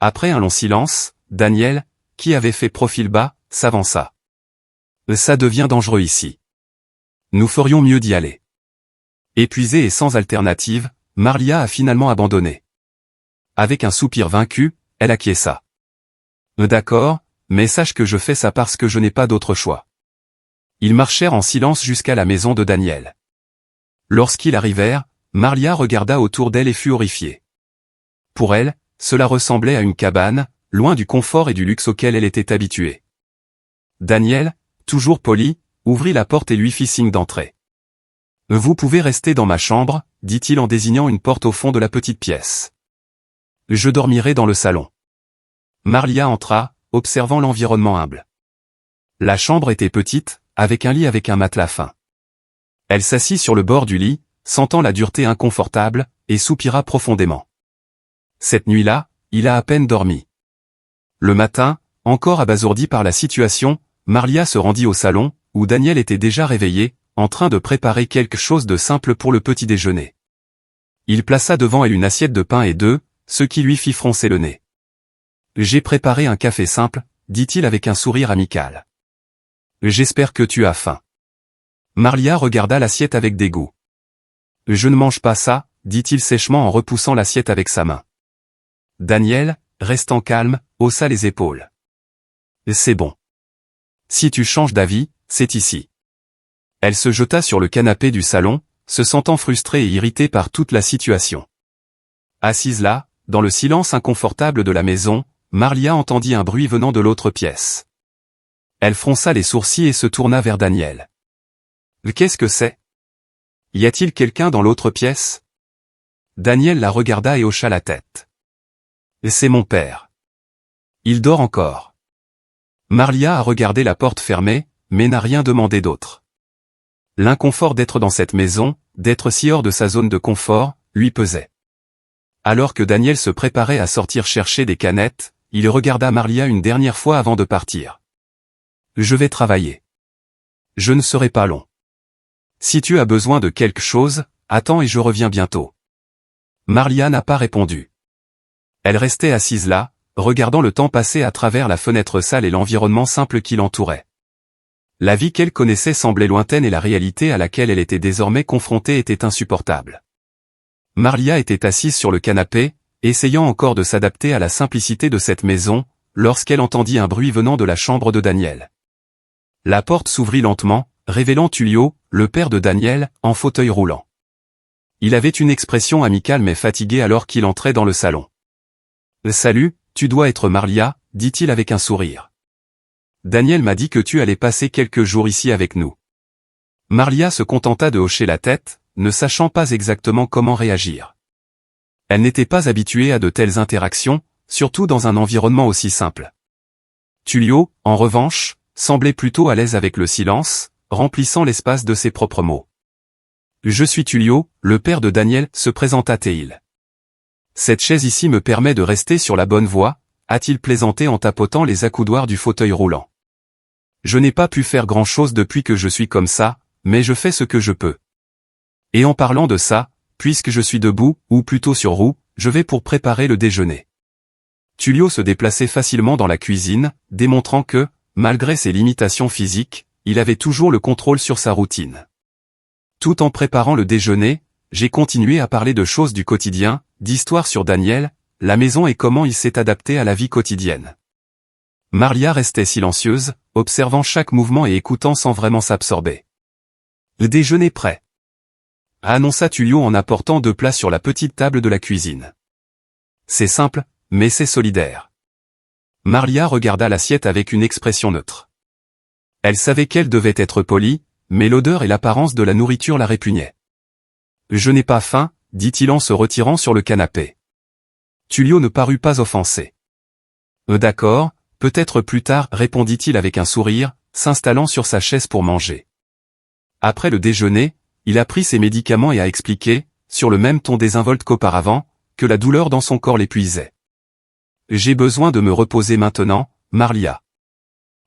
Après un long silence, Daniel, qui avait fait profil bas, s'avança. Ça devient dangereux ici. Nous ferions mieux d'y aller. Épuisée et sans alternative, Marlia a finalement abandonné. Avec un soupir vaincu, elle acquiesça. D'accord, mais sache que je fais ça parce que je n'ai pas d'autre choix. Ils marchèrent en silence jusqu'à la maison de Daniel. Lorsqu'ils arrivèrent, Marlia regarda autour d'elle et fut horrifiée. Pour elle, cela ressemblait à une cabane, loin du confort et du luxe auquel elle était habituée. Daniel, toujours poli, ouvrit la porte et lui fit signe d'entrer. « Vous pouvez rester dans ma chambre, » dit-il en désignant une porte au fond de la petite pièce. « Je dormirai dans le salon. » Marlia entra, observant l'environnement humble. La chambre était petite, avec un lit avec un matelas fin. Elle s'assit sur le bord du lit, sentant la dureté inconfortable, et soupira profondément. Cette nuit-là, il a à peine dormi. Le matin, encore abasourdi par la situation, Marlia se rendit au salon, où Daniel était déjà réveillé, en train de préparer quelque chose de simple pour le petit déjeuner. Il plaça devant elle une assiette de pain et d'œufs, ce qui lui fit froncer le nez. « J'ai préparé un café simple, » dit-il avec un sourire amical. « J'espère que tu as faim. » Marlia regarda l'assiette avec dégoût. « Je ne mange pas ça, » dit-il sèchement en repoussant l'assiette avec sa main. Daniel, restant calme, haussa les épaules. « C'est bon. Si tu changes d'avis, c'est ici. » Elle se jeta sur le canapé du salon, se sentant frustrée et irritée par toute la situation. Assise là, dans le silence inconfortable de la maison, Marlia entendit un bruit venant de l'autre pièce. Elle fronça les sourcils et se tourna vers Daniel. « Qu'est-ce que c'est? Y a-t-il quelqu'un dans l'autre pièce ?» Daniel la regarda et hocha la tête. « C'est mon père. Il dort encore. » Marlia a regardé la porte fermée, mais n'a rien demandé d'autre. L'inconfort d'être dans cette maison, d'être si hors de sa zone de confort, lui pesait. Alors que Daniel se préparait à sortir chercher des canettes, il regarda Marlia une dernière fois avant de partir. « Je vais travailler. Je ne serai pas long. Si tu as besoin de quelque chose, attends et je reviens bientôt. » Marlia n'a pas répondu. Elle restait assise là, regardant le temps passer à travers la fenêtre sale et l'environnement simple qui l'entourait. La vie qu'elle connaissait semblait lointaine et la réalité à laquelle elle était désormais confrontée était insupportable. Marlia était assise sur le canapé, essayant encore de s'adapter à la simplicité de cette maison, lorsqu'elle entendit un bruit venant de la chambre de Daniel. La porte s'ouvrit lentement, révélant Tullio, le père de Daniel, en fauteuil roulant. Il avait une expression amicale mais fatiguée alors qu'il entrait dans le salon. « Salut, tu dois être Marlia, dit-il avec un sourire. Daniel m'a dit que tu allais passer quelques jours ici avec nous. » Marlia se contenta de hocher la tête, ne sachant pas exactement comment réagir. Elle n'était pas habituée à de telles interactions, surtout dans un environnement aussi simple. Tullio, en revanche, semblait plutôt à l'aise avec le silence, remplissant l'espace de ses propres mots. « Je suis Tullio, le père de Daniel, se présenta-t-il. Cette chaise ici me permet de rester sur la bonne voie, a-t-il plaisanté en tapotant les accoudoirs du fauteuil roulant. Je n'ai pas pu faire grand-chose depuis que je suis comme ça, mais je fais ce que je peux. Et en parlant de ça, puisque je suis debout, ou plutôt sur roue, je vais pour préparer le déjeuner. » Tullio se déplaçait facilement dans la cuisine, démontrant que, malgré ses limitations physiques, il avait toujours le contrôle sur sa routine. Tout en préparant le déjeuner, j'ai continué à parler de choses du quotidien, d'histoires sur Daniel, la maison et comment il s'est adapté à la vie quotidienne. Marlia restait silencieuse, observant chaque mouvement et écoutant sans vraiment s'absorber. « Le déjeuner prêt », annonça Tullio en apportant 2 plats sur la petite table de la cuisine. « C'est simple, mais c'est solidaire. » Marlia regarda l'assiette avec une expression neutre. Elle savait qu'elle devait être polie, mais l'odeur et l'apparence de la nourriture la répugnaient. « Je n'ai pas faim, » dit-il en se retirant sur le canapé. Tullio ne parut pas offensé. « D'accord, peut-être plus tard, » répondit-il avec un sourire, s'installant sur sa chaise pour manger. Après le déjeuner, il a pris ses médicaments et a expliqué, sur le même ton désinvolte qu'auparavant, que la douleur dans son corps l'épuisait. « J'ai besoin de me reposer maintenant, Marlia.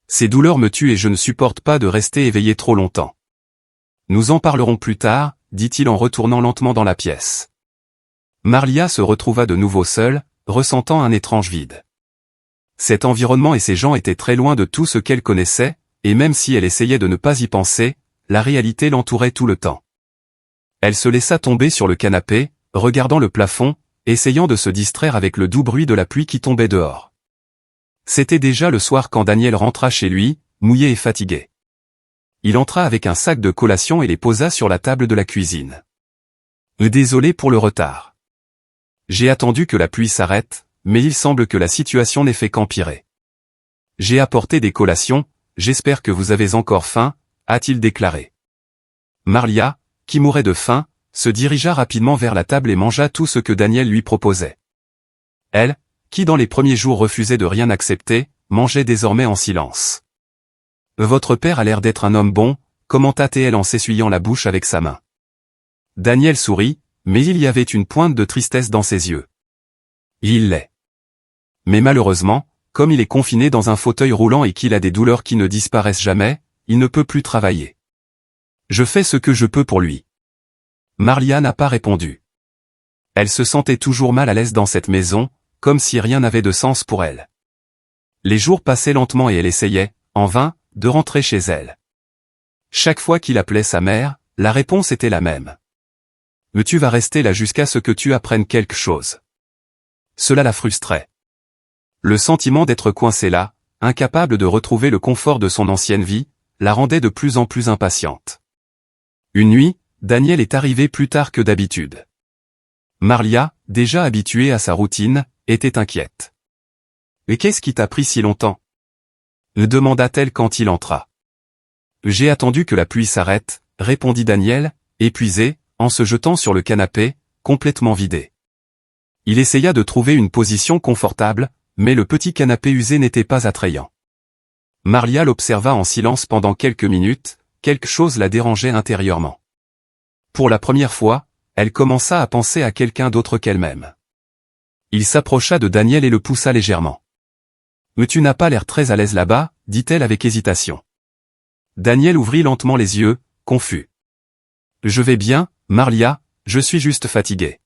Ces douleurs me tuent et je ne supporte pas de rester éveillé trop longtemps. Nous en parlerons plus tard, » dit-il en retournant lentement dans la pièce. Marlia se retrouva de nouveau seule, ressentant un étrange vide. Cet environnement et ces gens étaient très loin de tout ce qu'elle connaissait, et même si elle essayait de ne pas y penser, la réalité l'entourait tout le temps. Elle se laissa tomber sur le canapé, regardant le plafond, essayant de se distraire avec le doux bruit de la pluie qui tombait dehors. C'était déjà le soir quand Daniel rentra chez lui, mouillé et fatigué. Il entra avec un sac de collation et les posa sur la table de la cuisine. « Désolé pour le retard. J'ai attendu que la pluie s'arrête, mais il semble que la situation n'ait fait qu'empirer. J'ai apporté des collations, j'espère que vous avez encore faim, » a-t-il déclaré. Marlia, qui mourait de faim, se dirigea rapidement vers la table et mangea tout ce que Daniel lui proposait. Elle, qui dans les premiers jours refusait de rien accepter, mangeait désormais en silence. « Votre père a l'air d'être un homme bon, » commenta-t-elle en s'essuyant la bouche avec sa main. Daniel sourit, mais il y avait une pointe de tristesse dans ses yeux. Il l'est. Mais malheureusement, comme il est confiné dans un fauteuil roulant et qu'il a des douleurs qui ne disparaissent jamais, il ne peut plus travailler. Je fais ce que je peux pour lui. Marlia n'a pas répondu. Elle se sentait toujours mal à l'aise dans cette maison, comme si rien n'avait de sens pour elle. Les jours passaient lentement et elle essayait, en vain, de rentrer chez elle. Chaque fois qu'il appelait sa mère, la réponse était la même. « Mais tu vas rester là jusqu'à ce que tu apprennes quelque chose. » Cela la frustrait. Le sentiment d'être coincée là, incapable de retrouver le confort de son ancienne vie, la rendait de plus en plus impatiente. Une nuit, Daniel est arrivé plus tard que d'habitude. Marlia, déjà habituée à sa routine, était inquiète. « Et qu'est-ce qui t'a pris si longtemps ?» demanda-t-elle quand il entra. « J'ai attendu que la pluie s'arrête, » répondit Daniel, épuisé, en se jetant sur le canapé, complètement vidé. Il essaya de trouver une position confortable, mais le petit canapé usé n'était pas attrayant. Marlia l'observa en silence pendant quelques minutes, quelque chose la dérangeait intérieurement. Pour la première fois, elle commença à penser à quelqu'un d'autre qu'elle-même. Il s'approcha de Daniel et le poussa légèrement. « Mais tu n'as pas l'air très à l'aise là-bas » dit-elle avec hésitation. Daniel ouvrit lentement les yeux, confus. « Je vais bien, Marlia, je suis juste fatigué. »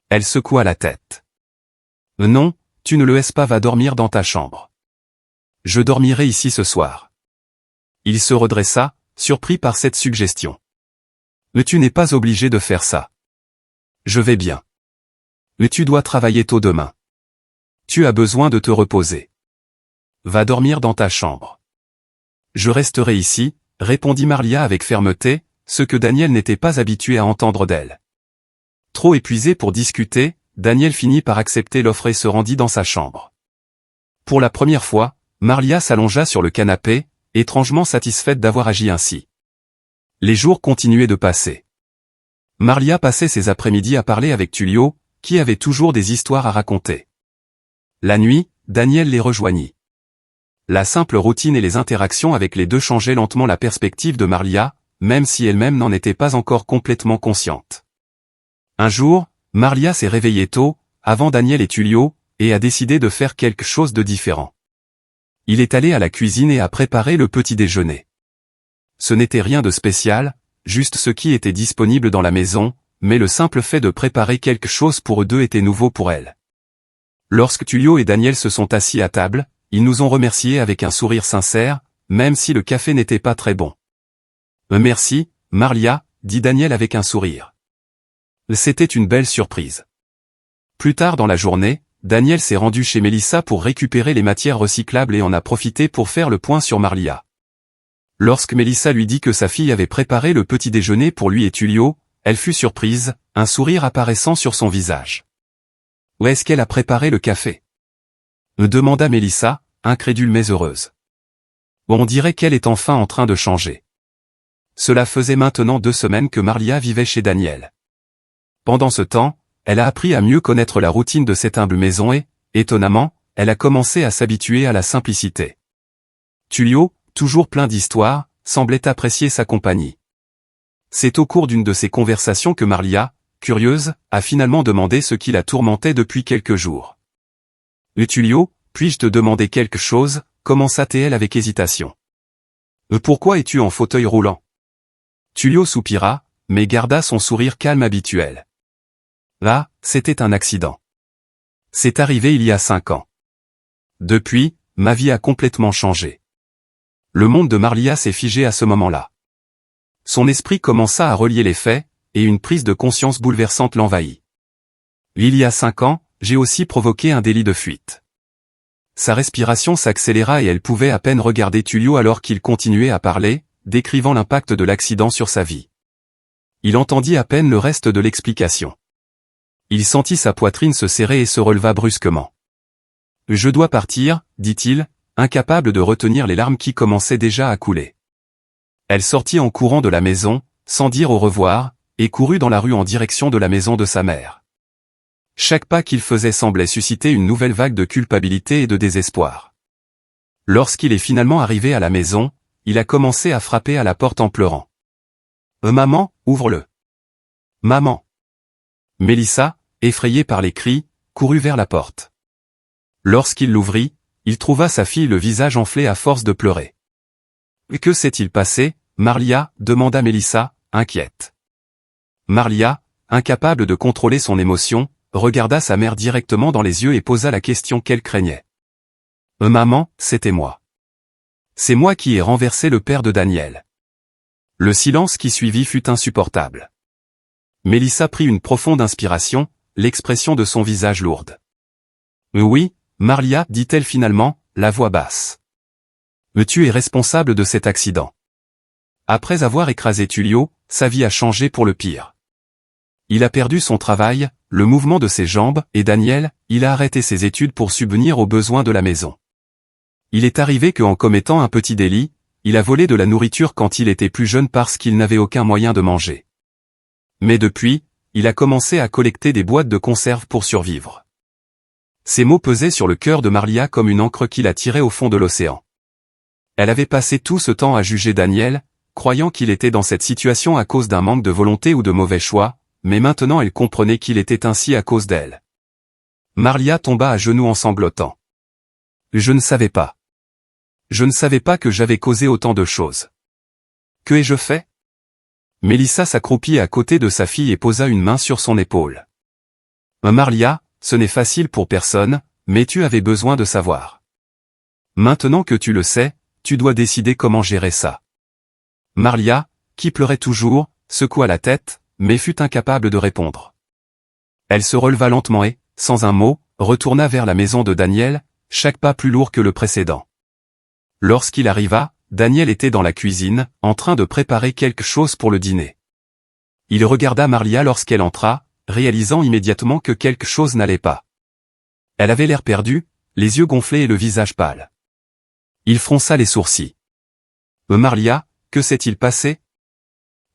Elle secoua la tête. « Non, tu ne le laisses pas, va dormir dans ta chambre. Je dormirai ici ce soir. » Il se redressa, surpris par cette suggestion. « Mais tu n'es pas obligé de faire ça. Je vais bien. Mais tu dois travailler tôt demain. Tu as besoin de te reposer. Va dormir dans ta chambre. » « Je resterai ici, » répondit Marlia avec fermeté, ce que Daniel n'était pas habitué à entendre d'elle. Trop épuisé pour discuter, Daniel finit par accepter l'offre et se rendit dans sa chambre. Pour la première fois, Marlia s'allongea sur le canapé, étrangement satisfaite d'avoir agi ainsi. Les jours continuaient de passer. Marlia passait ses après-midi à parler avec Tullio, qui avait toujours des histoires à raconter. La nuit, Daniel les rejoignit. La simple routine et les interactions avec les deux changeaient lentement la perspective de Marlia, même si elle-même n'en était pas encore complètement consciente. Un jour, Marlia s'est réveillée tôt, avant Daniel et Tullio, et a décidé de faire quelque chose de différent. Il est allé à la cuisine et a préparé le petit déjeuner. Ce n'était rien de spécial, juste ce qui était disponible dans la maison, mais le simple fait de préparer quelque chose pour eux deux était nouveau pour elle. Lorsque Tullio et Daniel se sont assis à table, ils nous ont remerciés avec un sourire sincère, même si le café n'était pas très bon. « Merci, Marlia » dit Daniel avec un sourire. C'était une belle surprise. Plus tard dans la journée, Daniel s'est rendu chez Mélissa pour récupérer les matières recyclables et en a profité pour faire le point sur Marlia. Lorsque Mélissa lui dit que sa fille avait préparé le petit déjeuner pour lui et Tullio, elle fut surprise, un sourire apparaissant sur son visage. « Où est-ce qu'elle a préparé le café ?» demanda Mélissa, incrédule mais heureuse. On dirait qu'elle est enfin en train de changer. Cela faisait maintenant 2 semaines que Marlia vivait chez Daniel. Pendant ce temps, elle a appris à mieux connaître la routine de cette humble maison et, étonnamment, elle a commencé à s'habituer à la simplicité. Tullio, toujours plein d'histoires, semblait apprécier sa compagnie. C'est au cours d'une de ces conversations que Marlia, curieuse, a finalement demandé ce qui la tourmentait depuis quelques jours. « Tullio, puis-je te demander quelque chose ?» commença-t-elle avec hésitation. « Pourquoi es-tu en fauteuil roulant ?» Tullio soupira, mais garda son sourire calme habituel. « Ah, c'était un accident. C'est arrivé il y a 5 ans. Depuis, ma vie a complètement changé. » Le monde de Marlia s'est figé à ce moment-là. Son esprit commença à relier les faits, et une prise de conscience bouleversante l'envahit. « Il y a 5 ans, j'ai aussi provoqué un délit de fuite. » Sa respiration s'accéléra et elle pouvait à peine regarder Tullio alors qu'il continuait à parler, décrivant l'impact de l'accident sur sa vie. Il entendit à peine le reste de l'explication. Il sentit sa poitrine se serrer et se releva brusquement. « Je dois partir, » dit-il, incapable de retenir les larmes qui commençaient déjà à couler. Elle sortit en courant de la maison, sans dire au revoir, et courut dans la rue en direction de la maison de sa mère. Chaque pas qu'il faisait semblait susciter une nouvelle vague de culpabilité et de désespoir. Lorsqu'il est finalement arrivé à la maison, il a commencé à frapper à la porte en pleurant. « Maman, ouvre-le. Maman !» Mélissa, effrayée par les cris, courut vers la porte. Lorsqu'il l'ouvrit, il trouva sa fille le visage enflé à force de pleurer. « Que s'est-il passé, Marlia ?» demanda Mélissa, inquiète. Marlia, incapable de contrôler son émotion, regarda sa mère directement dans les yeux et posa la question qu'elle craignait. « Maman, c'était moi. C'est moi qui ai renversé le père de Daniel. » Le silence qui suivit fut insupportable. Mélissa prit une profonde inspiration, l'expression de son visage lourde. « Oui, Marlia, dit-elle finalement, la voix basse. Tu es responsable de cet accident. Après avoir écrasé Tullio, sa vie a changé pour le pire. Il a perdu son travail, le mouvement de ses jambes, et Daniel, il a arrêté ses études pour subvenir aux besoins de la maison. Il est arrivé qu'en commettant un petit délit, il a volé de la nourriture quand il était plus jeune parce qu'il n'avait aucun moyen de manger. Mais depuis, il a commencé à collecter des boîtes de conserve pour survivre. » Ces mots pesaient sur le cœur de Marlia comme une encre qui la tirait au fond de l'océan. Elle avait passé tout ce temps à juger Daniel, croyant qu'il était dans cette situation à cause d'un manque de volonté ou de mauvais choix, mais maintenant elle comprenait qu'il était ainsi à cause d'elle. Marlia tomba à genoux en sanglotant. Je ne savais pas. Je ne savais pas que j'avais causé autant de choses. Que ai-je fait? Mélissa s'accroupit à côté de sa fille et posa une main sur son épaule. Marlia, ce n'est facile pour personne, mais tu avais besoin de savoir. Maintenant que tu le sais, tu dois décider comment gérer ça. Marlia, qui pleurait toujours, secoua la tête, mais fut incapable de répondre. Elle se releva lentement et, sans un mot, retourna vers la maison de Daniel, chaque pas plus lourd que le précédent. Lorsqu'il arriva, Daniel était dans la cuisine, en train de préparer quelque chose pour le dîner. Il regarda Marlia lorsqu'elle entra, réalisant immédiatement que quelque chose n'allait pas. Elle avait l'air perdue, les yeux gonflés et le visage pâle. Il fronça les sourcils. « Marlia, que s'est-il passé ?»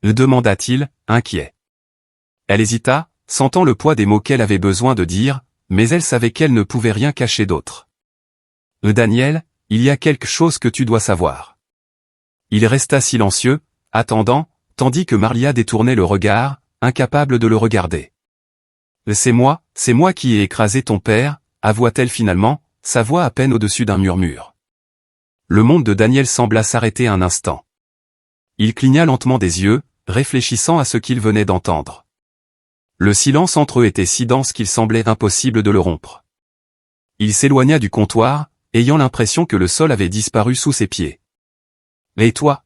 demanda-t-il, inquiet. Elle hésita, sentant le poids des mots qu'elle avait besoin de dire, mais elle savait qu'elle ne pouvait rien cacher d'autre. « Daniel, il y a quelque chose que tu dois savoir. » Il resta silencieux, attendant, tandis que Marlia détournait le regard, incapable de le regarder. « C'est moi qui ai écrasé ton père », avoua-t-elle finalement, sa voix à peine au-dessus d'un murmure. Le monde de Daniel sembla s'arrêter un instant. Il cligna lentement des yeux, réfléchissant à ce qu'il venait d'entendre. Le silence entre eux était si dense qu'il semblait impossible de le rompre. Il s'éloigna du comptoir, ayant l'impression que le sol avait disparu sous ses pieds. « Et toi ?»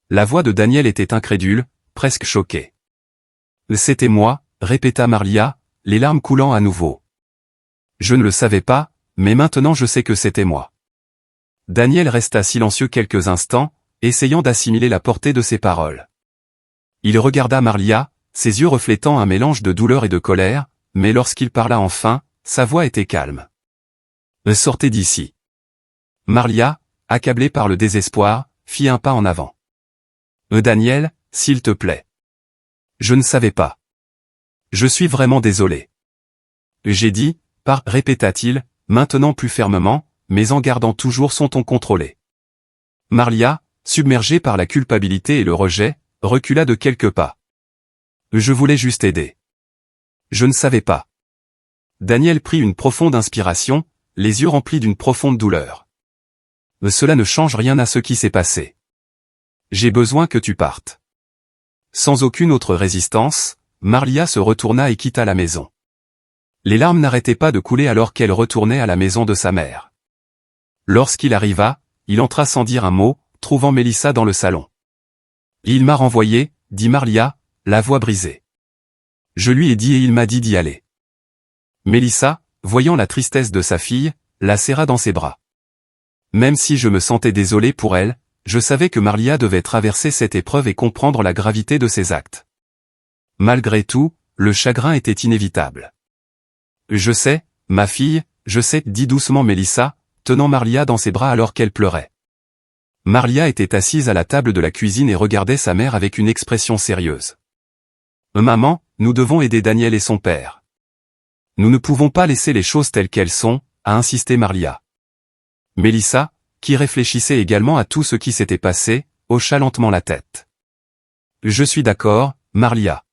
La voix de Daniel était incrédule, presque choquée. « C'était moi », répéta Marlia, les larmes coulant à nouveau. « Je ne le savais pas, mais maintenant je sais que c'était moi. » Daniel resta silencieux quelques instants, essayant d'assimiler la portée de ses paroles. Il regarda Marlia, ses yeux reflétant un mélange de douleur et de colère, mais lorsqu'il parla enfin, sa voix était calme. « Sortez d'ici. » Marlia, accablée par le désespoir, fit un pas en avant. « Daniel, s'il te plaît. »« Je ne savais pas. Je suis vraiment désolé. »« J'ai dit, répéta-t-il, maintenant plus fermement, mais en gardant toujours son ton contrôlé. Marlia, submergée par la culpabilité et le rejet, recula de quelques pas. « Je voulais juste aider. Je ne savais pas. » Daniel prit une profonde inspiration, les yeux remplis d'une profonde douleur. « Cela ne change rien à ce qui s'est passé. J'ai besoin que tu partes. » Sans aucune autre résistance, Marlia se retourna et quitta la maison. Les larmes n'arrêtaient pas de couler alors qu'elle retournait à la maison de sa mère. Lorsqu'il arriva, il entra sans dire un mot, trouvant Mélissa dans le salon. « Il m'a renvoyé, » dit Marlia, la voix brisée. « Je lui ai dit et il m'a dit d'y aller. » Mélissa, voyant la tristesse de sa fille, la serra dans ses bras. Même si je me sentais désolé pour elle, je savais que Marlia devait traverser cette épreuve et comprendre la gravité de ses actes. Malgré tout, le chagrin était inévitable. « Je sais, ma fille, je sais, » dit doucement Mélissa, tenant Marlia dans ses bras alors qu'elle pleurait. Marlia était assise à la table de la cuisine et regardait sa mère avec une expression sérieuse. « Maman, nous devons aider Daniel et son père. Nous ne pouvons pas laisser les choses telles qu'elles sont, » a insisté Marlia. Mélissa, qui réfléchissait également à tout ce qui s'était passé, hocha lentement la tête. « Je suis d'accord, Marlia.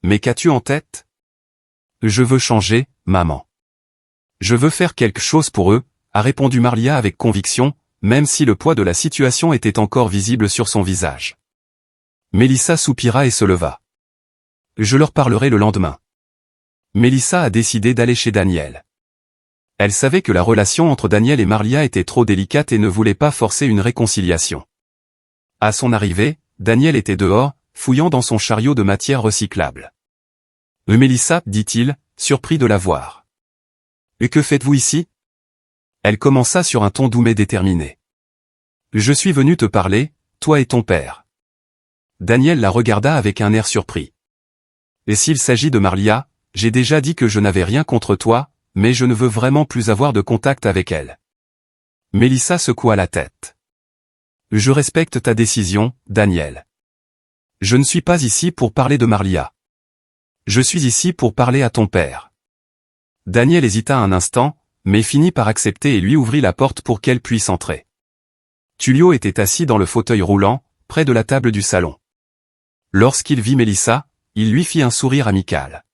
Mais qu'as-tu en tête ? » « Je veux changer, maman. Je veux faire quelque chose pour eux, » a répondu Marlia avec conviction, même si le poids de la situation était encore visible sur son visage. Mélissa soupira et se leva. « Je leur parlerai le lendemain. » Mélissa a décidé d'aller chez Daniel. Elle savait que la relation entre Daniel et Marlia était trop délicate et ne voulait pas forcer une réconciliation. À son arrivée, Daniel était dehors, fouillant dans son chariot de matière recyclable. « Mélissa, » dit-il, surpris de la voir. « Et que faites-vous ici ?» Elle commença sur un ton doux mais déterminé. « Je suis venu te parler, toi et ton père. » Daniel la regarda avec un air surpris. « Et s'il s'agit de Marlia, j'ai déjà dit que je n'avais rien contre toi, mais je ne veux vraiment plus avoir de contact avec elle. » Mélissa secoua la tête. « Je respecte ta décision, Daniel. Je ne suis pas ici pour parler de Marlia. Je suis ici pour parler à ton père. » Daniel hésita un instant, mais finit par accepter et lui ouvrit la porte pour qu'elle puisse entrer. Tullio était assis dans le fauteuil roulant, près de la table du salon. Lorsqu'il vit Mélissa, il lui fit un sourire amical.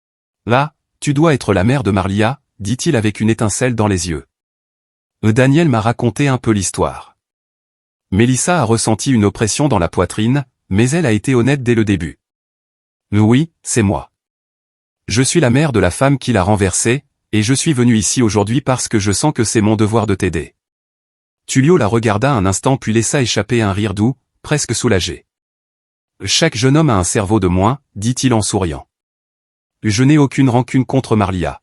« Là, tu dois être la mère de Marlia, dit-il avec une étincelle dans les yeux. Daniel m'a raconté un peu l'histoire. Mélissa a ressenti une oppression dans la poitrine, mais elle a été honnête dès le début. Oui, c'est moi. Je suis la mère de la femme qui l'a renversée, et je suis venu ici aujourd'hui parce que je sens que c'est mon devoir de t'aider. Tullio la regarda un instant puis laissa échapper un rire doux, presque soulagé. Chaque jeune homme a un cerveau de moins, dit-il en souriant. Je n'ai aucune rancune contre Marlia.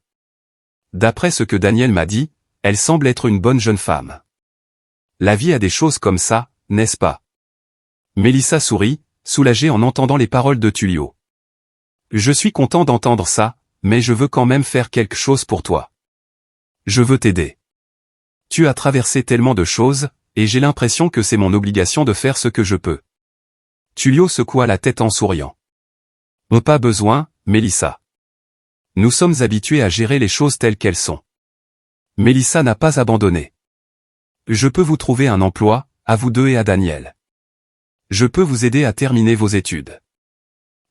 D'après ce que Daniel m'a dit, elle semble être une bonne jeune femme. La vie a des choses comme ça, n'est-ce pas? Mélissa sourit, soulagée en entendant les paroles de Tullio. Je suis content d'entendre ça, mais je veux quand même faire quelque chose pour toi. Je veux t'aider. Tu as traversé tellement de choses, et j'ai l'impression que c'est mon obligation de faire ce que je peux. Tullio secoua la tête en souriant. Pas besoin, Mélissa. Nous sommes habitués à gérer les choses telles qu'elles sont. Mélissa n'a pas abandonné. Je peux vous trouver un emploi, à vous deux et à Daniel. Je peux vous aider à terminer vos études.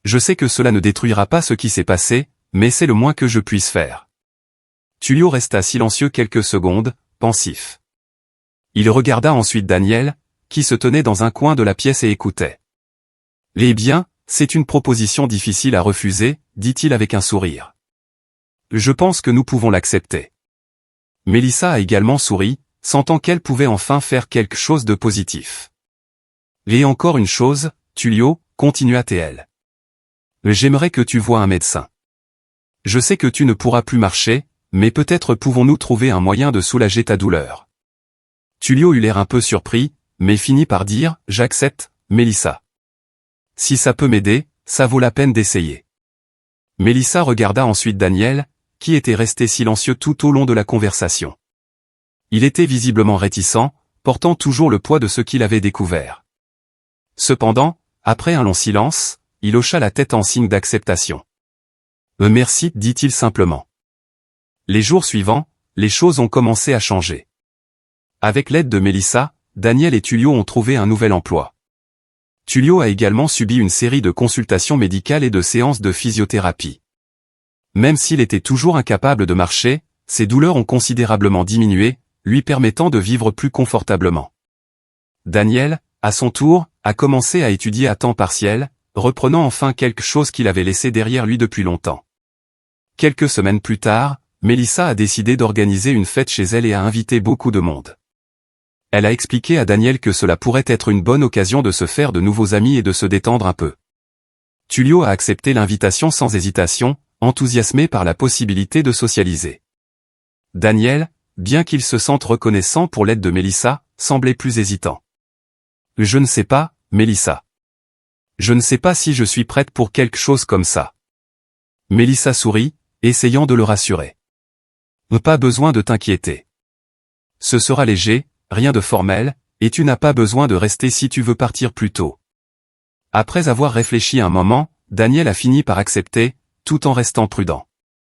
Je sais que cela ne détruira pas ce qui s'est passé, mais c'est le moins que je puisse faire. Tullio resta silencieux quelques secondes, pensif. Il regarda ensuite Daniel, qui se tenait dans un coin de la pièce et écoutait. Eh bien, c'est une proposition difficile à refuser, dit-il avec un sourire. Je pense que nous pouvons l'accepter. Mélissa a également souri, sentant qu'elle pouvait enfin faire quelque chose de positif. Et encore une chose, Tullio, continua-t-elle. J'aimerais que tu voies un médecin. Je sais que tu ne pourras plus marcher, mais peut-être pouvons-nous trouver un moyen de soulager ta douleur. Tullio eut l'air un peu surpris, mais finit par dire « J'accepte, Mélissa. Si ça peut m'aider, ça vaut la peine d'essayer. » Mélissa regarda ensuite Daniel, qui était resté silencieux tout au long de la conversation. Il était visiblement réticent, portant toujours le poids de ce qu'il avait découvert. Cependant, après un long silence, il hocha la tête en signe d'acceptation. Merci, dit-il simplement. Les jours suivants, les choses ont commencé à changer. Avec l'aide de Mélissa, Daniel et Tullio ont trouvé un nouvel emploi. Tullio a également subi une série de consultations médicales et de séances de physiothérapie. Même s'il était toujours incapable de marcher, ses douleurs ont considérablement diminué, lui permettant de vivre plus confortablement. Daniel, à son tour, a commencé à étudier à temps partiel, reprenant enfin quelque chose qu'il avait laissé derrière lui depuis longtemps. Quelques semaines plus tard, Mélissa a décidé d'organiser une fête chez elle et a invité beaucoup de monde. Elle a expliqué à Daniel que cela pourrait être une bonne occasion de se faire de nouveaux amis et de se détendre un peu. Tullio a accepté l'invitation sans hésitation, enthousiasmé par la possibilité de socialiser. Daniel, bien qu'il se sente reconnaissant pour l'aide de Mélissa, semblait plus hésitant. « Je ne sais pas, Mélissa. Je ne sais pas si je suis prête pour quelque chose comme ça. » Mélissa sourit, essayant de le rassurer. « Pas besoin de t'inquiéter. Ce sera léger, rien de formel, et tu n'as pas besoin de rester si tu veux partir plus tôt. » Après avoir réfléchi un moment, Daniel a fini par accepter, tout en restant prudent.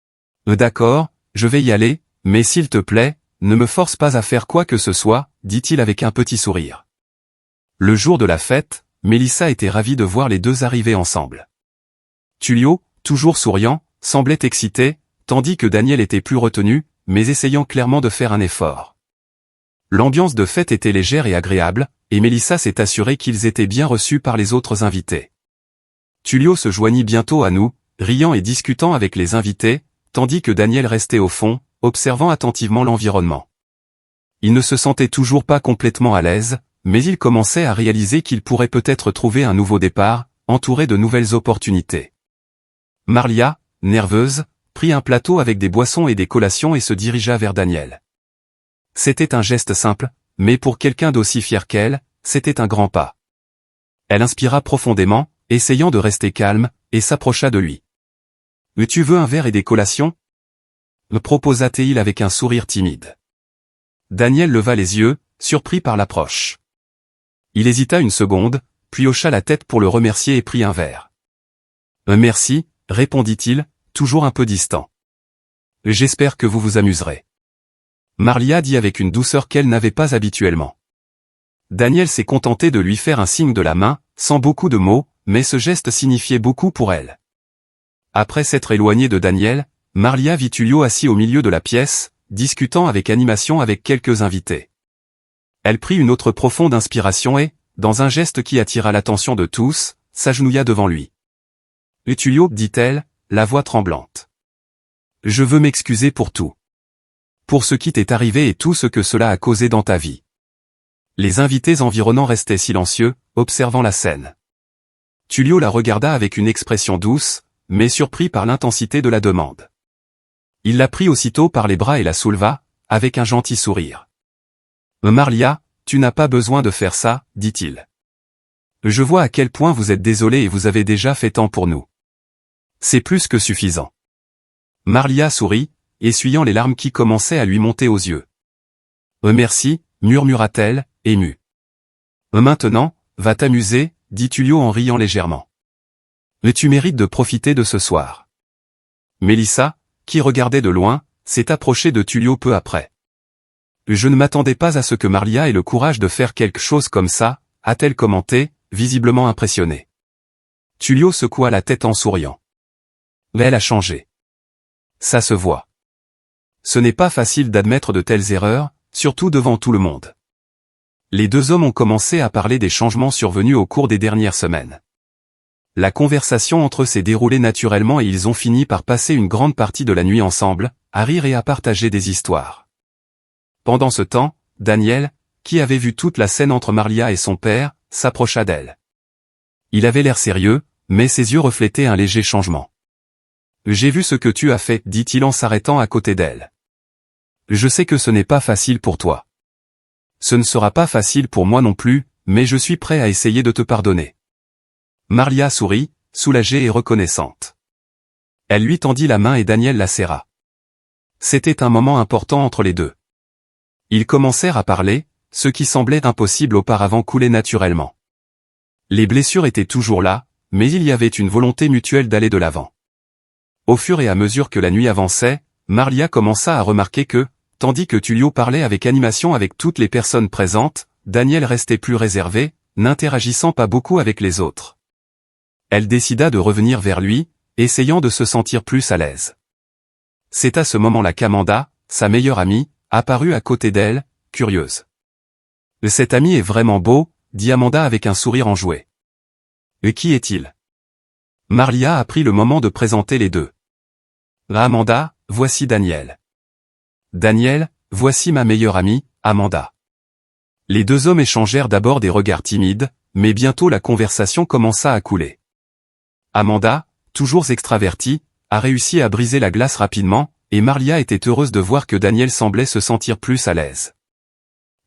« D'accord, je vais y aller, mais s'il te plaît, ne me force pas à faire quoi que ce soit, dit-il avec un petit sourire. Le jour de la fête, Mélissa était ravie de voir les deux arriver ensemble. Tullio, toujours souriant, semblait excité, tandis que Daniel était plus retenu, mais essayant clairement de faire un effort. L'ambiance de fête était légère et agréable, et Mélissa s'est assurée qu'ils étaient bien reçus par les autres invités. Tullio se joignit bientôt à nous, riant et discutant avec les invités, tandis que Daniel restait au fond, observant attentivement l'environnement. Il ne se sentait toujours pas complètement à l'aise, mais il commençait à réaliser qu'il pourrait peut-être trouver un nouveau départ, entouré de nouvelles opportunités. Marlia, nerveuse, prit un plateau avec des boissons et des collations et se dirigea vers Daniel. C'était un geste simple, mais pour quelqu'un d'aussi fier qu'elle, c'était un grand pas. Elle inspira profondément, essayant de rester calme, et s'approcha de lui. « Tu veux un verre et des collations ?» me proposa-t-il avec un sourire timide. Daniel leva les yeux, surpris par l'approche. Il hésita une seconde, puis hocha la tête pour le remercier et prit un verre. « Merci », répondit-il, toujours un peu distant. « J'espère que vous vous amuserez. » Marlia dit avec une douceur qu'elle n'avait pas habituellement. Daniel s'est contenté de lui faire un signe de la main, sans beaucoup de mots, mais ce geste signifiait beaucoup pour elle. Après s'être éloignée de Daniel, Marlia vit Tullio assis au milieu de la pièce, discutant avec animation avec quelques invités. Elle prit une autre profonde inspiration et, dans un geste qui attira l'attention de tous, s'agenouilla devant lui. « Tullio, dit-elle, la voix tremblante. Je veux m'excuser pour tout. Pour ce qui t'est arrivé et tout ce que cela a causé dans ta vie. » Les invités environnants restaient silencieux, observant la scène. Tullio la regarda avec une expression douce, mais surpris par l'intensité de la demande. Il la prit aussitôt par les bras et la souleva, avec un gentil sourire. « Marlia, tu n'as pas besoin de faire ça, dit-il. Je vois à quel point vous êtes désolée et vous avez déjà fait tant pour nous. C'est plus que suffisant. » Marlia sourit, essuyant les larmes qui commençaient à lui monter aux yeux. « Merci, murmura-t-elle, émue. « Maintenant, va t'amuser, dit Tullio en riant légèrement. « Mais tu mérites de profiter de ce soir. » Mélissa, qui regardait de loin, s'est approchée de Tullio peu après. « Je ne m'attendais pas à ce que Marlia ait le courage de faire quelque chose comme ça, a-t-elle commenté, visiblement impressionnée. Tullio secoua la tête en souriant. Mais elle a changé. Ça se voit. Ce n'est pas facile d'admettre de telles erreurs, surtout devant tout le monde. Les deux hommes ont commencé à parler des changements survenus au cours des dernières semaines. La conversation entre eux s'est déroulée naturellement et ils ont fini par passer une grande partie de la nuit ensemble, à rire et à partager des histoires. Pendant ce temps, Daniel, qui avait vu toute la scène entre Marlia et son père, s'approcha d'elle. Il avait l'air sérieux, mais ses yeux reflétaient un léger changement. « J'ai vu ce que tu as fait, dit-il en s'arrêtant à côté d'elle. Je sais que ce n'est pas facile pour toi. Ce ne sera pas facile pour moi non plus, mais je suis prêt à essayer de te pardonner. » Marlia sourit, soulagée et reconnaissante. Elle lui tendit la main et Daniel la serra. C'était un moment important entre les deux. Ils commencèrent à parler, ce qui semblait impossible auparavant coulait naturellement. Les blessures étaient toujours là, mais il y avait une volonté mutuelle d'aller de l'avant. Au fur et à mesure que la nuit avançait, Marlia commença à remarquer que, tandis que Tullio parlait avec animation avec toutes les personnes présentes, Daniel restait plus réservé, n'interagissant pas beaucoup avec les autres. Elle décida de revenir vers lui, essayant de se sentir plus à l'aise. C'est à ce moment-là qu'Amanda, sa meilleure amie, apparut à côté d'elle, curieuse. « Cet ami est vraiment beau, » dit Amanda avec un sourire enjoué. « Et qui est-il » Marlia a pris le moment de présenter les deux. « Amanda, voici Daniel. »« Daniel, voici ma meilleure amie, Amanda. » Les deux hommes échangèrent d'abord des regards timides, mais bientôt la conversation commença à couler. Amanda, toujours extravertie, a réussi à briser la glace rapidement, et Marlia était heureuse de voir que Daniel semblait se sentir plus à l'aise.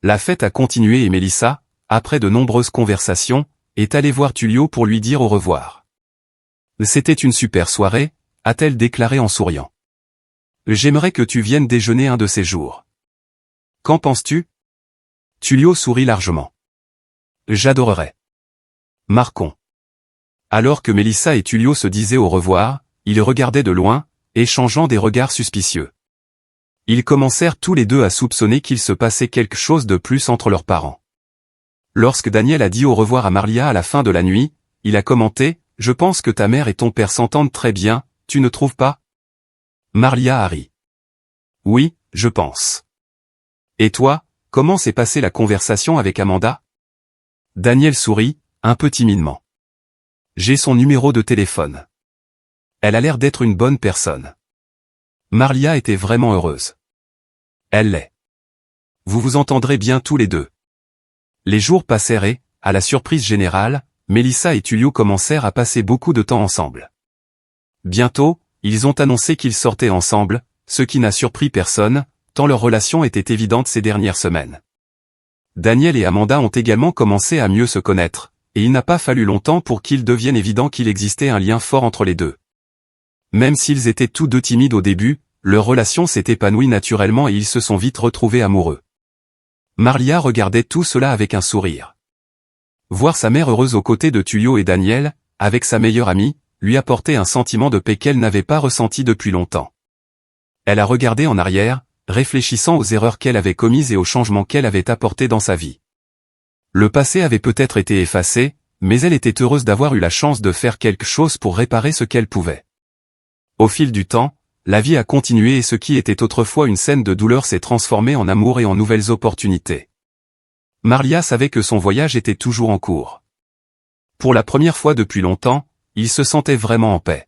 La fête a continué et Mélissa, après de nombreuses conversations, est allée voir Tullio pour lui dire au revoir. « C'était une super soirée », a-t-elle déclaré en souriant. « J'aimerais que tu viennes déjeuner un de ces jours. Qu'en penses-tu » Tullio sourit largement. « J'adorerais. » Marquons. Alors que Mélissa et Tullio se disaient au revoir, ils regardaient de loin, échangeant des regards suspicieux. Ils commencèrent tous les deux à soupçonner qu'il se passait quelque chose de plus entre leurs parents. Lorsque Daniel a dit au revoir à Marlia à la fin de la nuit, il a commenté « Je pense que ta mère et ton père s'entendent très bien, tu ne trouves pas ?» Marlia a ri. « Oui, je pense. » « Et toi, comment s'est passée la conversation avec Amanda ?» Daniel sourit, un peu timidement. « J'ai son numéro de téléphone. Elle a l'air d'être une bonne personne. » Marlia était vraiment heureuse. Elle l'est. Vous vous entendrez bien tous les deux. Les jours passèrent et, à la surprise générale, Mélissa et Tullio commencèrent à passer beaucoup de temps ensemble. Bientôt, ils ont annoncé qu'ils sortaient ensemble, ce qui n'a surpris personne, tant leur relation était évidente ces dernières semaines. Daniel et Amanda ont également commencé à mieux se connaître, et il n'a pas fallu longtemps pour qu'il devienne évident qu'il existait un lien fort entre les deux. Même s'ils étaient tous deux timides au début, leur relation s'est épanouie naturellement et ils se sont vite retrouvés amoureux. Marlia regardait tout cela avec un sourire. Voir sa mère heureuse aux côtés de Tullio et Daniel, avec sa meilleure amie, lui apportait un sentiment de paix qu'elle n'avait pas ressenti depuis longtemps. Elle a regardé en arrière, réfléchissant aux erreurs qu'elle avait commises et aux changements qu'elle avait apportés dans sa vie. Le passé avait peut-être été effacé, mais elle était heureuse d'avoir eu la chance de faire quelque chose pour réparer ce qu'elle pouvait. Au fil du temps, la vie a continué et ce qui était autrefois une scène de douleur s'est transformé en amour et en nouvelles opportunités. Marlia savait que son voyage était toujours en cours. Pour la première fois depuis longtemps, il se sentait vraiment en paix.